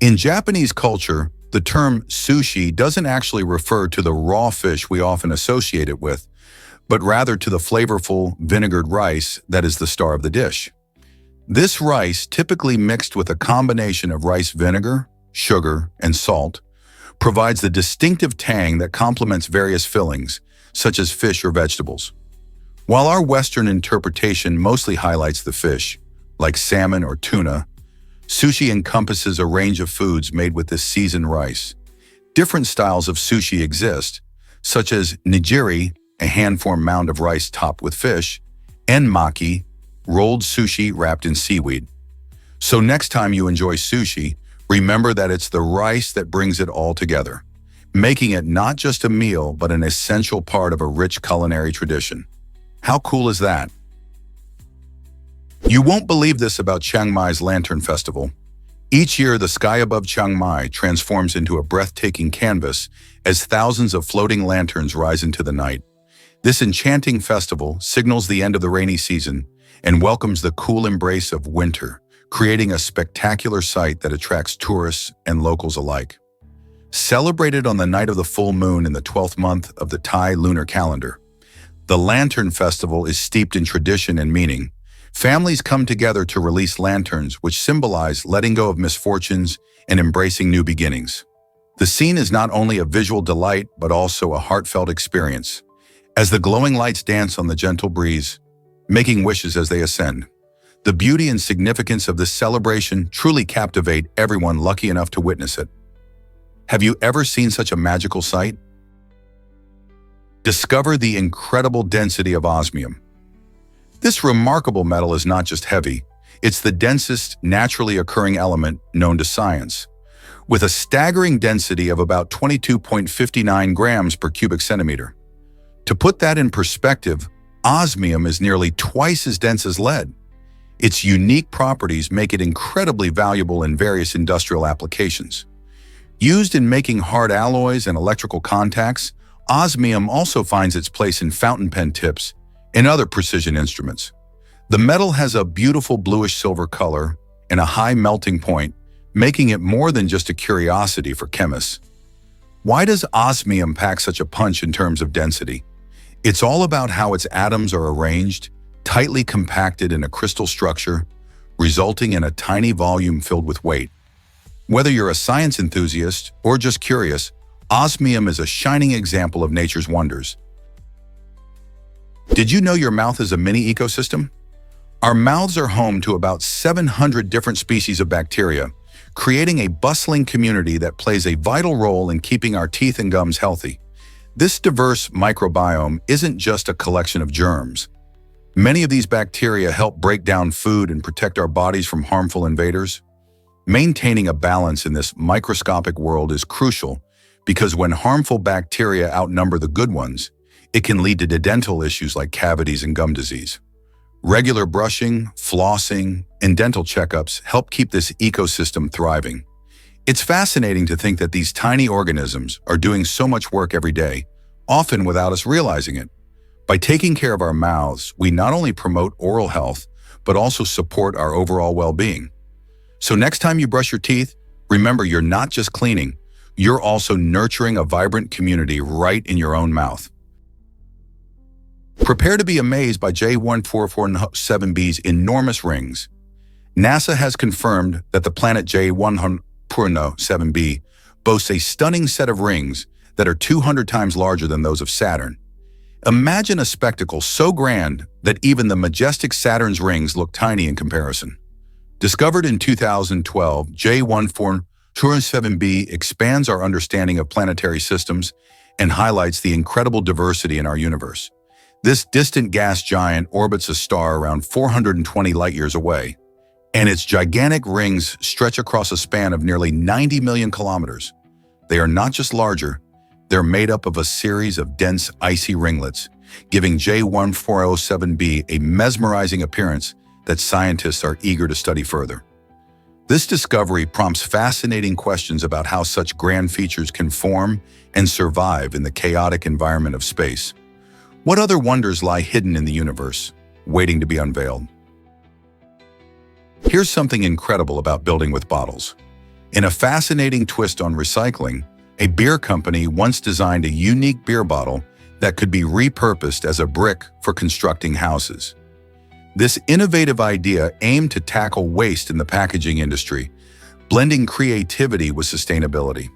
In Japanese culture, the term sushi doesn't actually refer to the raw fish we often associate it with, but rather to the flavorful, vinegared rice that is the star of the dish. This rice, typically mixed with a combination of rice vinegar, sugar, and salt, provides the distinctive tang that complements various fillings, such as fish or vegetables. While our Western interpretation mostly highlights the fish, like salmon or tuna, sushi encompasses a range of foods made with this seasoned rice. Different styles of sushi exist, such as nigiri, a hand-formed mound of rice topped with fish, and maki, rolled sushi wrapped in seaweed. So next time you enjoy sushi, remember that it's the rice that brings it all together, making it not just a meal but an essential part of a rich culinary tradition. How cool is that? You won't believe this about Chiang Mai's Lantern Festival. Each year, the sky above Chiang Mai transforms into a breathtaking canvas as thousands of floating lanterns rise into the night. This enchanting festival signals the end of the rainy season and welcomes the cool embrace of winter, creating a spectacular sight that attracts tourists and locals alike. Celebrated on the night of the full moon in the 12th month of the Thai lunar calendar, the Lantern Festival is steeped in tradition and meaning. Families come together to release lanterns, which symbolize letting go of misfortunes and embracing new beginnings. The scene is not only a visual delight, but also a heartfelt experience, as the glowing lights dance on the gentle breeze, making wishes as they ascend. The beauty and significance of this celebration truly captivate everyone lucky enough to witness it. Have you ever seen such a magical sight? Discover the incredible density of osmium. This remarkable metal is not just heavy, it's the densest naturally occurring element known to science. With a staggering density of about 22.59 grams per cubic centimeter. To put that in perspective, osmium is nearly twice as dense as lead. Its unique properties make it incredibly valuable in various industrial applications. Used in making hard alloys and electrical contacts, osmium also finds its place in fountain pen tips and other precision instruments. The metal has a beautiful bluish-silver color and a high melting point, making it more than just a curiosity for chemists. Why does osmium pack such a punch in terms of density? It's all about how its atoms are arranged, tightly compacted in a crystal structure, resulting in a tiny volume filled with weight. Whether you're a science enthusiast or just curious, osmium is a shining example of nature's wonders. Did you know your mouth is a mini ecosystem? Our mouths are home to about 700 different species of bacteria, creating a bustling community that plays a vital role in keeping our teeth and gums healthy. This diverse microbiome isn't just a collection of germs. Many of these bacteria help break down food and protect our bodies from harmful invaders. Maintaining a balance in this microscopic world is crucial because when harmful bacteria outnumber the good ones, it can lead to dental issues like cavities and gum disease. Regular brushing, flossing, and dental checkups help keep this ecosystem thriving. It's fascinating to think that these tiny organisms are doing so much work every day, often without us realizing it. By taking care of our mouths, we not only promote oral health, but also support our overall well-being. So next time you brush your teeth, remember you're not just cleaning, you're also nurturing a vibrant community right in your own mouth. Prepare to be amazed by J1447b's enormous rings. NASA has confirmed that the planet J1447b boasts a stunning set of rings that are 200 times larger than those of Saturn. Imagine a spectacle so grand that even the majestic Saturn's rings look tiny in comparison. Discovered in 2012, J1447b expands our understanding of planetary systems and highlights the incredible diversity in our universe. This distant gas giant orbits a star around 420 light-years away, and its gigantic rings stretch across a span of nearly 90 million kilometers. They are not just larger, they're made up of a series of dense, icy ringlets, giving J1407b a mesmerizing appearance that scientists are eager to study further. This discovery prompts fascinating questions about how such grand features can form and survive in the chaotic environment of space. What other wonders lie hidden in the universe, waiting to be unveiled? Here's something incredible about building with bottles. In a fascinating twist on recycling, a beer company once designed a unique beer bottle that could be repurposed as a brick for constructing houses. This innovative idea aimed to tackle waste in the packaging industry, blending creativity with sustainability.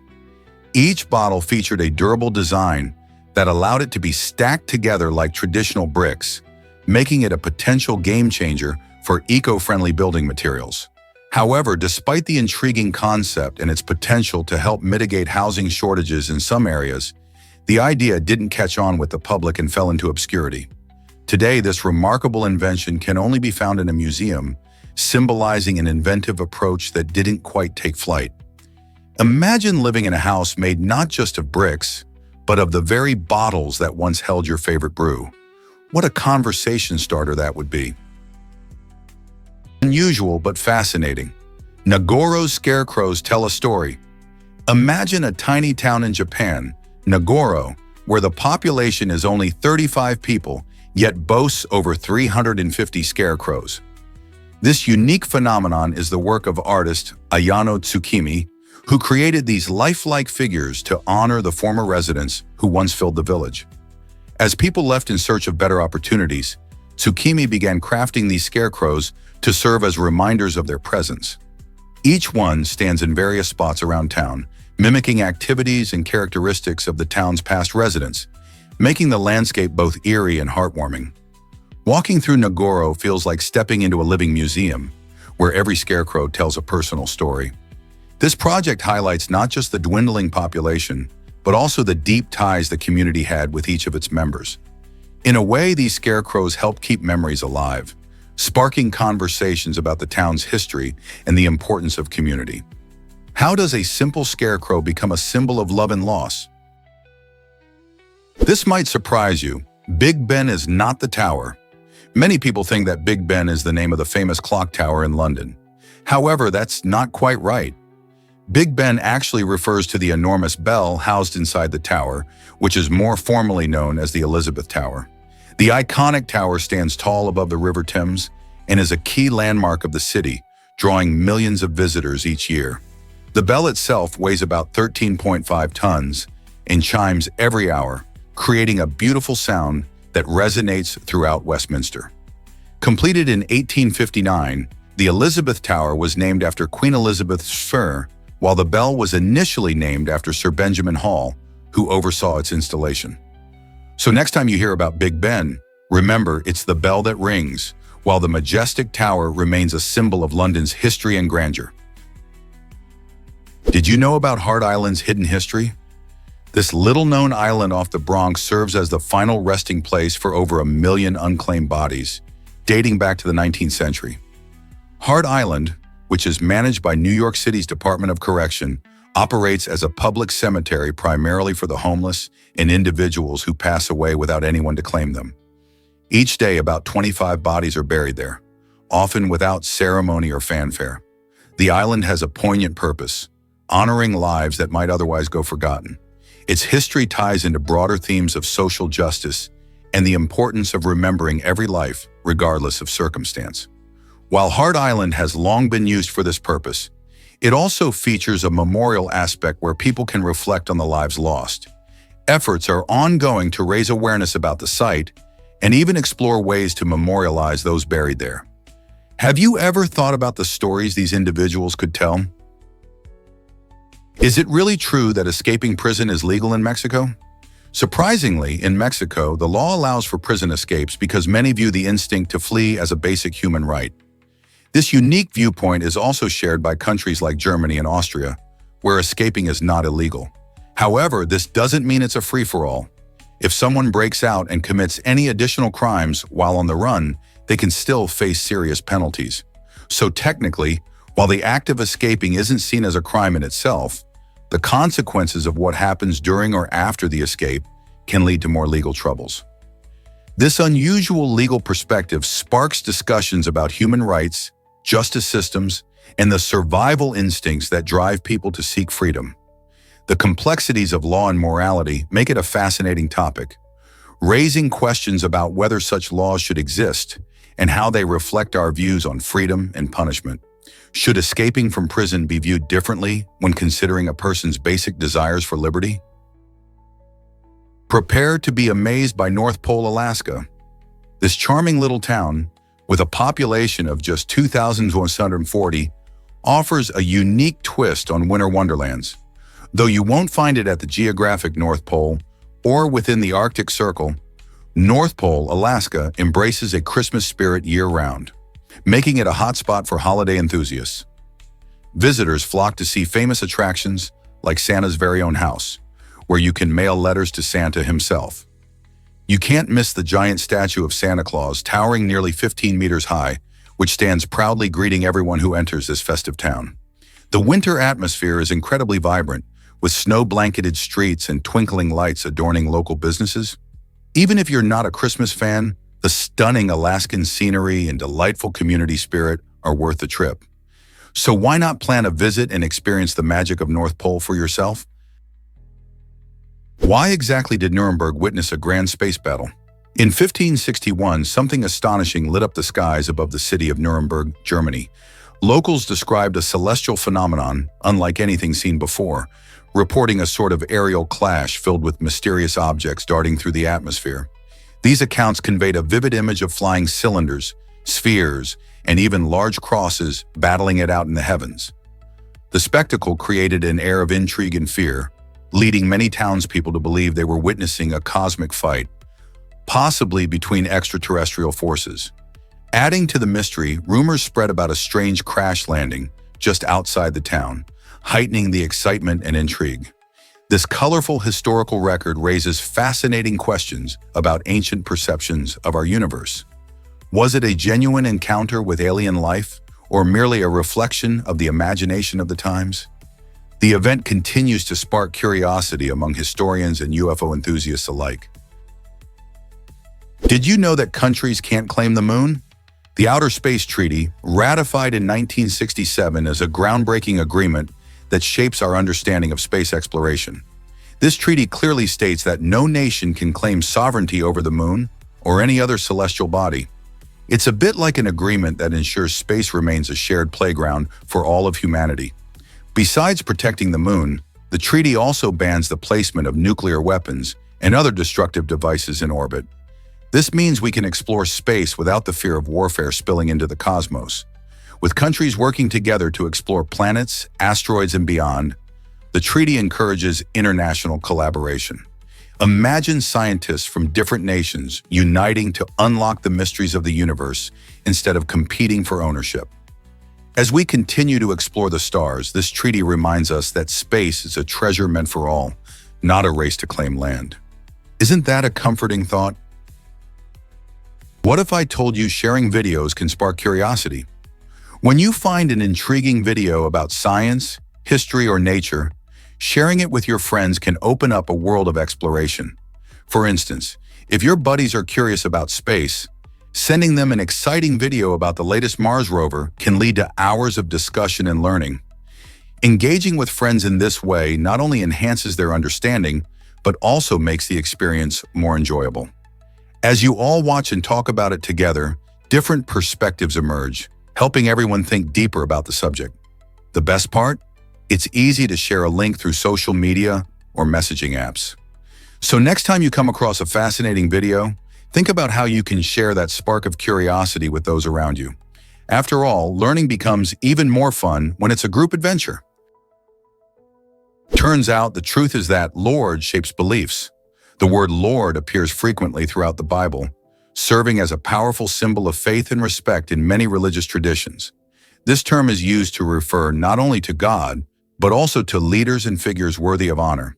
Each bottle featured a durable design that allowed it to be stacked together like traditional bricks, making it a potential game-changer for eco-friendly building materials. However, despite the intriguing concept and its potential to help mitigate housing shortages in some areas, the idea didn't catch on with the public and fell into obscurity. Today, this remarkable invention can only be found in a museum, symbolizing an inventive approach that didn't quite take flight. Imagine living in a house made not just of bricks, but of the very bottles that once held your favorite brew. What a conversation starter that would be. Unusual but fascinating. Nagoro's scarecrows tell a story. Imagine a tiny town in Japan, Nagoro, where the population is only 35 people, yet boasts over 350 scarecrows. This unique phenomenon is the work of artist Ayano Tsukimi, who created these lifelike figures to honor the former residents who once filled the village. As people left in search of better opportunities, Tsukimi began crafting these scarecrows to serve as reminders of their presence. Each one stands in various spots around town, mimicking activities and characteristics of the town's past residents, making the landscape both eerie and heartwarming. Walking through Nagoro feels like stepping into a living museum, where every scarecrow tells a personal story. This project highlights not just the dwindling population, but also the deep ties the community had with each of its members. In a way, these scarecrows help keep memories alive, sparking conversations about the town's history and the importance of community. How does a simple scarecrow become a symbol of love and loss? This might surprise you. Big Ben is not the tower. Many people think that Big Ben is the name of the famous clock tower in London. However, that's not quite right. Big Ben actually refers to the enormous bell housed inside the tower, which is more formally known as the Elizabeth Tower. The iconic tower stands tall above the River Thames and is a key landmark of the city, drawing millions of visitors each year. The bell itself weighs about 13.5 tons and chimes every hour, creating a beautiful sound that resonates throughout Westminster. Completed in 1859, the Elizabeth Tower was named after Queen Elizabeth's fur, while the bell was initially named after Sir Benjamin Hall, who oversaw its installation. So next time you hear about Big Ben, remember it's the bell that rings, while the majestic tower remains a symbol of London's history and grandeur. Did you know about Hart Island's hidden history? This little-known island off the Bronx serves as the final resting place for over 1 million unclaimed bodies, dating back to the 19th century. Hart Island, which is managed by New York City's Department of Correction, operates as a public cemetery primarily for the homeless and individuals who pass away without anyone to claim them. Each day, about 25 bodies are buried there, often without ceremony or fanfare. The island has a poignant purpose: honoring lives that might otherwise go forgotten. Its history ties into broader themes of social justice and the importance of remembering every life, regardless of circumstance. While Hart Island has long been used for this purpose, it also features a memorial aspect where people can reflect on the lives lost. Efforts are ongoing to raise awareness about the site and even explore ways to memorialize those buried there. Have you ever thought about the stories these individuals could tell? Is it really true that escaping prison is legal in Mexico? Surprisingly, in Mexico, the law allows for prison escapes because many view the instinct to flee as a basic human right. This unique viewpoint is also shared by countries like Germany and Austria, where escaping is not illegal. However, this doesn't mean it's a free-for-all. If someone breaks out and commits any additional crimes while on the run, they can still face serious penalties. So technically, while the act of escaping isn't seen as a crime in itself, the consequences of what happens during or after the escape can lead to more legal troubles. This unusual legal perspective sparks discussions about human rights, justice systems, and the survival instincts that drive people to seek freedom. The complexities of law and morality make it a fascinating topic, raising questions about whether such laws should exist and how they reflect our views on freedom and punishment. Should escaping from prison be viewed differently when considering a person's basic desires for liberty? Prepare to be amazed by North Pole, Alaska. This charming little town, with a population of just 2,140, offers a unique twist on winter wonderlands. Though you won't find it at the geographic North Pole or within the Arctic Circle, North Pole, Alaska embraces a Christmas spirit year-round, making it a hotspot for holiday enthusiasts. Visitors flock to see famous attractions like Santa's very own house, where you can mail letters to Santa himself. You can't miss the giant statue of Santa Claus, towering nearly 15 meters high, which stands proudly greeting everyone who enters this festive town. The winter atmosphere is incredibly vibrant, with snow-blanketed streets and twinkling lights adorning local businesses. Even if you're not a Christmas fan, the stunning Alaskan scenery and delightful community spirit are worth the trip. So why not plan a visit and experience the magic of North Pole for yourself? Why exactly did Nuremberg witness a grand space battle? In 1561, something astonishing lit up the skies above the city of Nuremberg, Germany. Locals described a celestial phenomenon unlike anything seen before, reporting a sort of aerial clash filled with mysterious objects darting through the atmosphere. These accounts conveyed a vivid image of flying cylinders, spheres, and even large crosses battling it out in the heavens. The spectacle created an air of intrigue and fear, leading many townspeople to believe they were witnessing a cosmic fight, possibly between extraterrestrial forces. Adding to the mystery, rumors spread about a strange crash landing just outside the town, heightening the excitement and intrigue. This colorful historical record raises fascinating questions about ancient perceptions of our universe. Was it a genuine encounter with alien life, or merely a reflection of the imagination of the times? The event continues to spark curiosity among historians and UFO enthusiasts alike. Did you know that countries can't claim the moon? The Outer Space Treaty, ratified in 1967, is a groundbreaking agreement that shapes our understanding of space exploration. This treaty clearly states that no nation can claim sovereignty over the moon or any other celestial body. It's a bit like an agreement that ensures space remains a shared playground for all of humanity. Besides protecting the moon, the treaty also bans the placement of nuclear weapons and other destructive devices in orbit. This means we can explore space without the fear of warfare spilling into the cosmos. With countries working together to explore planets, asteroids, and beyond, the treaty encourages international collaboration. Imagine scientists from different nations uniting to unlock the mysteries of the universe instead of competing for ownership. As we continue to explore the stars, this treaty reminds us that space is a treasure meant for all, not a race to claim land. Isn't that a comforting thought? What if I told you sharing videos can spark curiosity? When you find an intriguing video about science, history, or nature, sharing it with your friends can open up a world of exploration. For instance, if your buddies are curious about space, sending them an exciting video about the latest Mars rover can lead to hours of discussion and learning. Engaging with friends in this way not only enhances their understanding, but also makes the experience more enjoyable. As you all watch and talk about it together, different perspectives emerge, helping everyone think deeper about the subject. The best part? It's easy to share a link through social media or messaging apps. So next time you come across a fascinating video, think about how you can share that spark of curiosity with those around you. After all, learning becomes even more fun when it's a group adventure. Turns out the truth is that Lord shapes beliefs. The word Lord appears frequently throughout the Bible, serving as a powerful symbol of faith and respect in many religious traditions. This term is used to refer not only to God, but also to leaders and figures worthy of honor.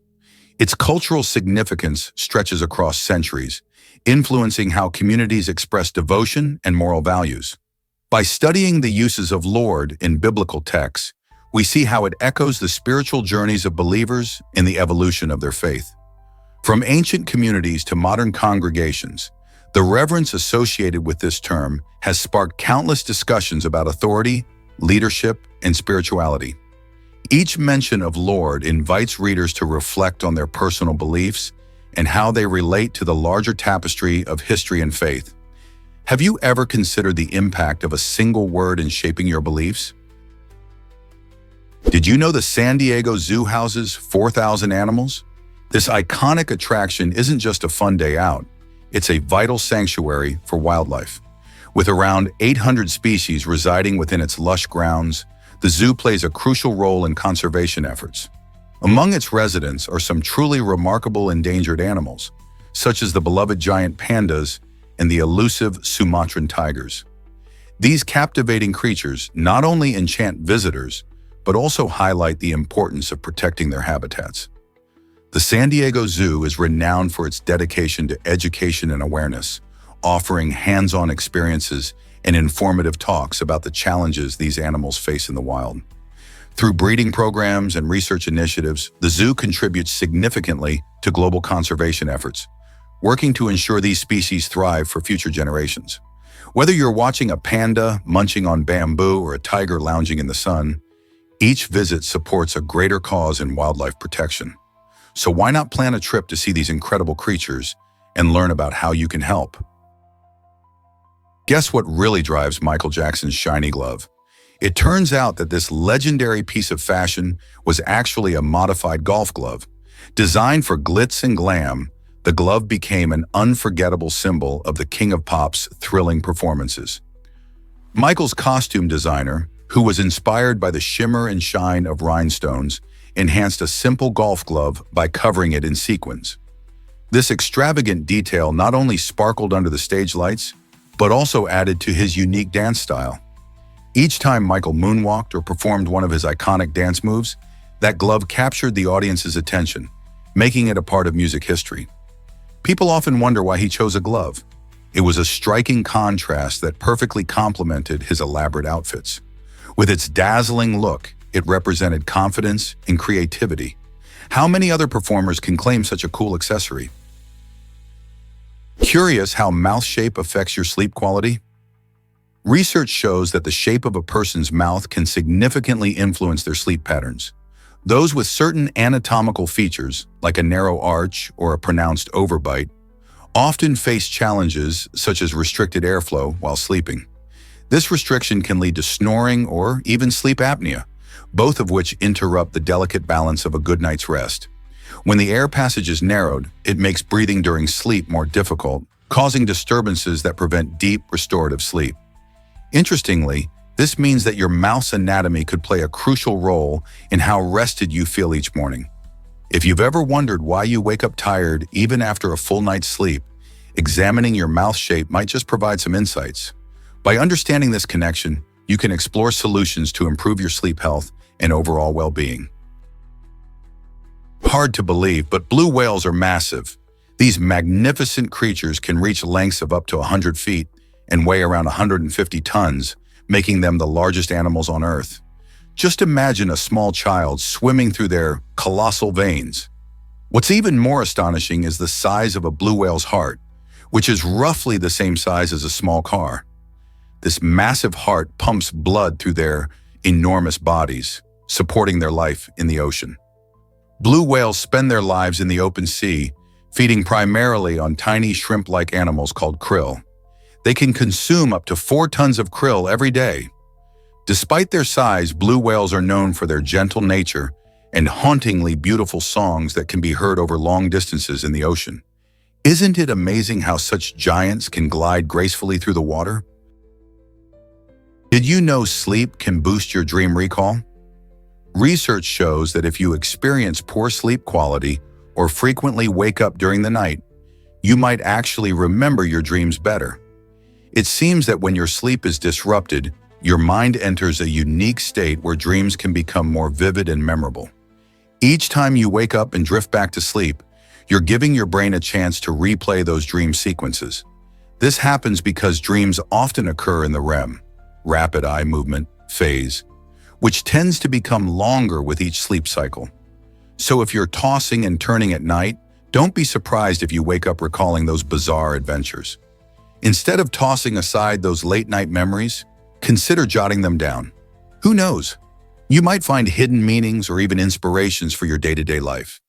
Its cultural significance stretches across centuries, influencing how communities express devotion and moral values. By studying the uses of Lord in biblical texts, we see how it echoes the spiritual journeys of believers in the evolution of their faith. From ancient communities to modern congregations, the reverence associated with this term has sparked countless discussions about authority, leadership, and spirituality. Each mention of Lord invites readers to reflect on their personal beliefs and how they relate to the larger tapestry of history and faith. Have you ever considered the impact of a single word in shaping your beliefs? Did you know the San Diego Zoo houses 4,000 animals? This iconic attraction isn't just a fun day out, it's a vital sanctuary for wildlife. With around 800 species residing within its lush grounds, the zoo plays a crucial role in conservation efforts. Among its residents are some truly remarkable endangered animals, such as the beloved giant pandas and the elusive Sumatran tigers. These captivating creatures not only enchant visitors, but also highlight the importance of protecting their habitats. The San Diego Zoo is renowned for its dedication to education and awareness, offering hands-on experiences and informative talks about the challenges these animals face in the wild. Through breeding programs and research initiatives, the zoo contributes significantly to global conservation efforts, working to ensure these species thrive for future generations. Whether you're watching a panda munching on bamboo or a tiger lounging in the sun, each visit supports a greater cause in wildlife protection. So why not plan a trip to see these incredible creatures and learn about how you can help? Guess what really drives Michael Jackson's shiny glove? It turns out that this legendary piece of fashion was actually a modified golf glove. Designed for glitz and glam, the glove became an unforgettable symbol of the King of Pop's thrilling performances. Michael's costume designer, who was inspired by the shimmer and shine of rhinestones, enhanced a simple golf glove by covering it in sequins. This extravagant detail not only sparkled under the stage lights, but also added to his unique dance style. Each time Michael moonwalked or performed one of his iconic dance moves, that glove captured the audience's attention, making it a part of music history. People often wonder why he chose a glove. It was a striking contrast that perfectly complemented his elaborate outfits. With its dazzling look, it represented confidence and creativity. How many other performers can claim such a cool accessory? Curious how mouth shape affects your sleep quality? Research shows that the shape of a person's mouth can significantly influence their sleep patterns. Those with certain anatomical features, like a narrow arch or a pronounced overbite, often face challenges such as restricted airflow while sleeping. This restriction can lead to snoring or even sleep apnea, both of which interrupt the delicate balance of a good night's rest. When the air passage is narrowed, it makes breathing during sleep more difficult, causing disturbances that prevent deep, restorative sleep. Interestingly, this means that your mouth's anatomy could play a crucial role in how rested you feel each morning. If you've ever wondered why you wake up tired even after a full night's sleep, examining your mouth shape might just provide some insights. By understanding this connection, you can explore solutions to improve your sleep health and overall well-being. Hard to believe, but blue whales are massive. These magnificent creatures can reach lengths of up to 100 feet and weigh around 150 tons, making them the largest animals on Earth. Just imagine a small child swimming through their colossal veins. What's even more astonishing is the size of a blue whale's heart, which is roughly the same size as a small car. This massive heart pumps blood through their enormous bodies, supporting their life in the ocean. Blue whales spend their lives in the open sea, feeding primarily on tiny shrimp-like animals called krill. They can consume up to 4 tons of krill every day. Despite their size, blue whales are known for their gentle nature and hauntingly beautiful songs that can be heard over long distances in the ocean. Isn't it amazing how such giants can glide gracefully through the water? Did you know sleep can boost your dream recall? Research shows that if you experience poor sleep quality or frequently wake up during the night, you might actually remember your dreams better. It seems that when your sleep is disrupted, your mind enters a unique state where dreams can become more vivid and memorable. Each time you wake up and drift back to sleep, you're giving your brain a chance to replay those dream sequences. This happens because dreams often occur in the REM, rapid eye movement, phase, which tends to become longer with each sleep cycle. So if you're tossing and turning at night, don't be surprised if you wake up recalling those bizarre adventures. Instead of tossing aside those late-night memories, consider jotting them down. Who knows? You might find hidden meanings or even inspirations for your day-to-day life.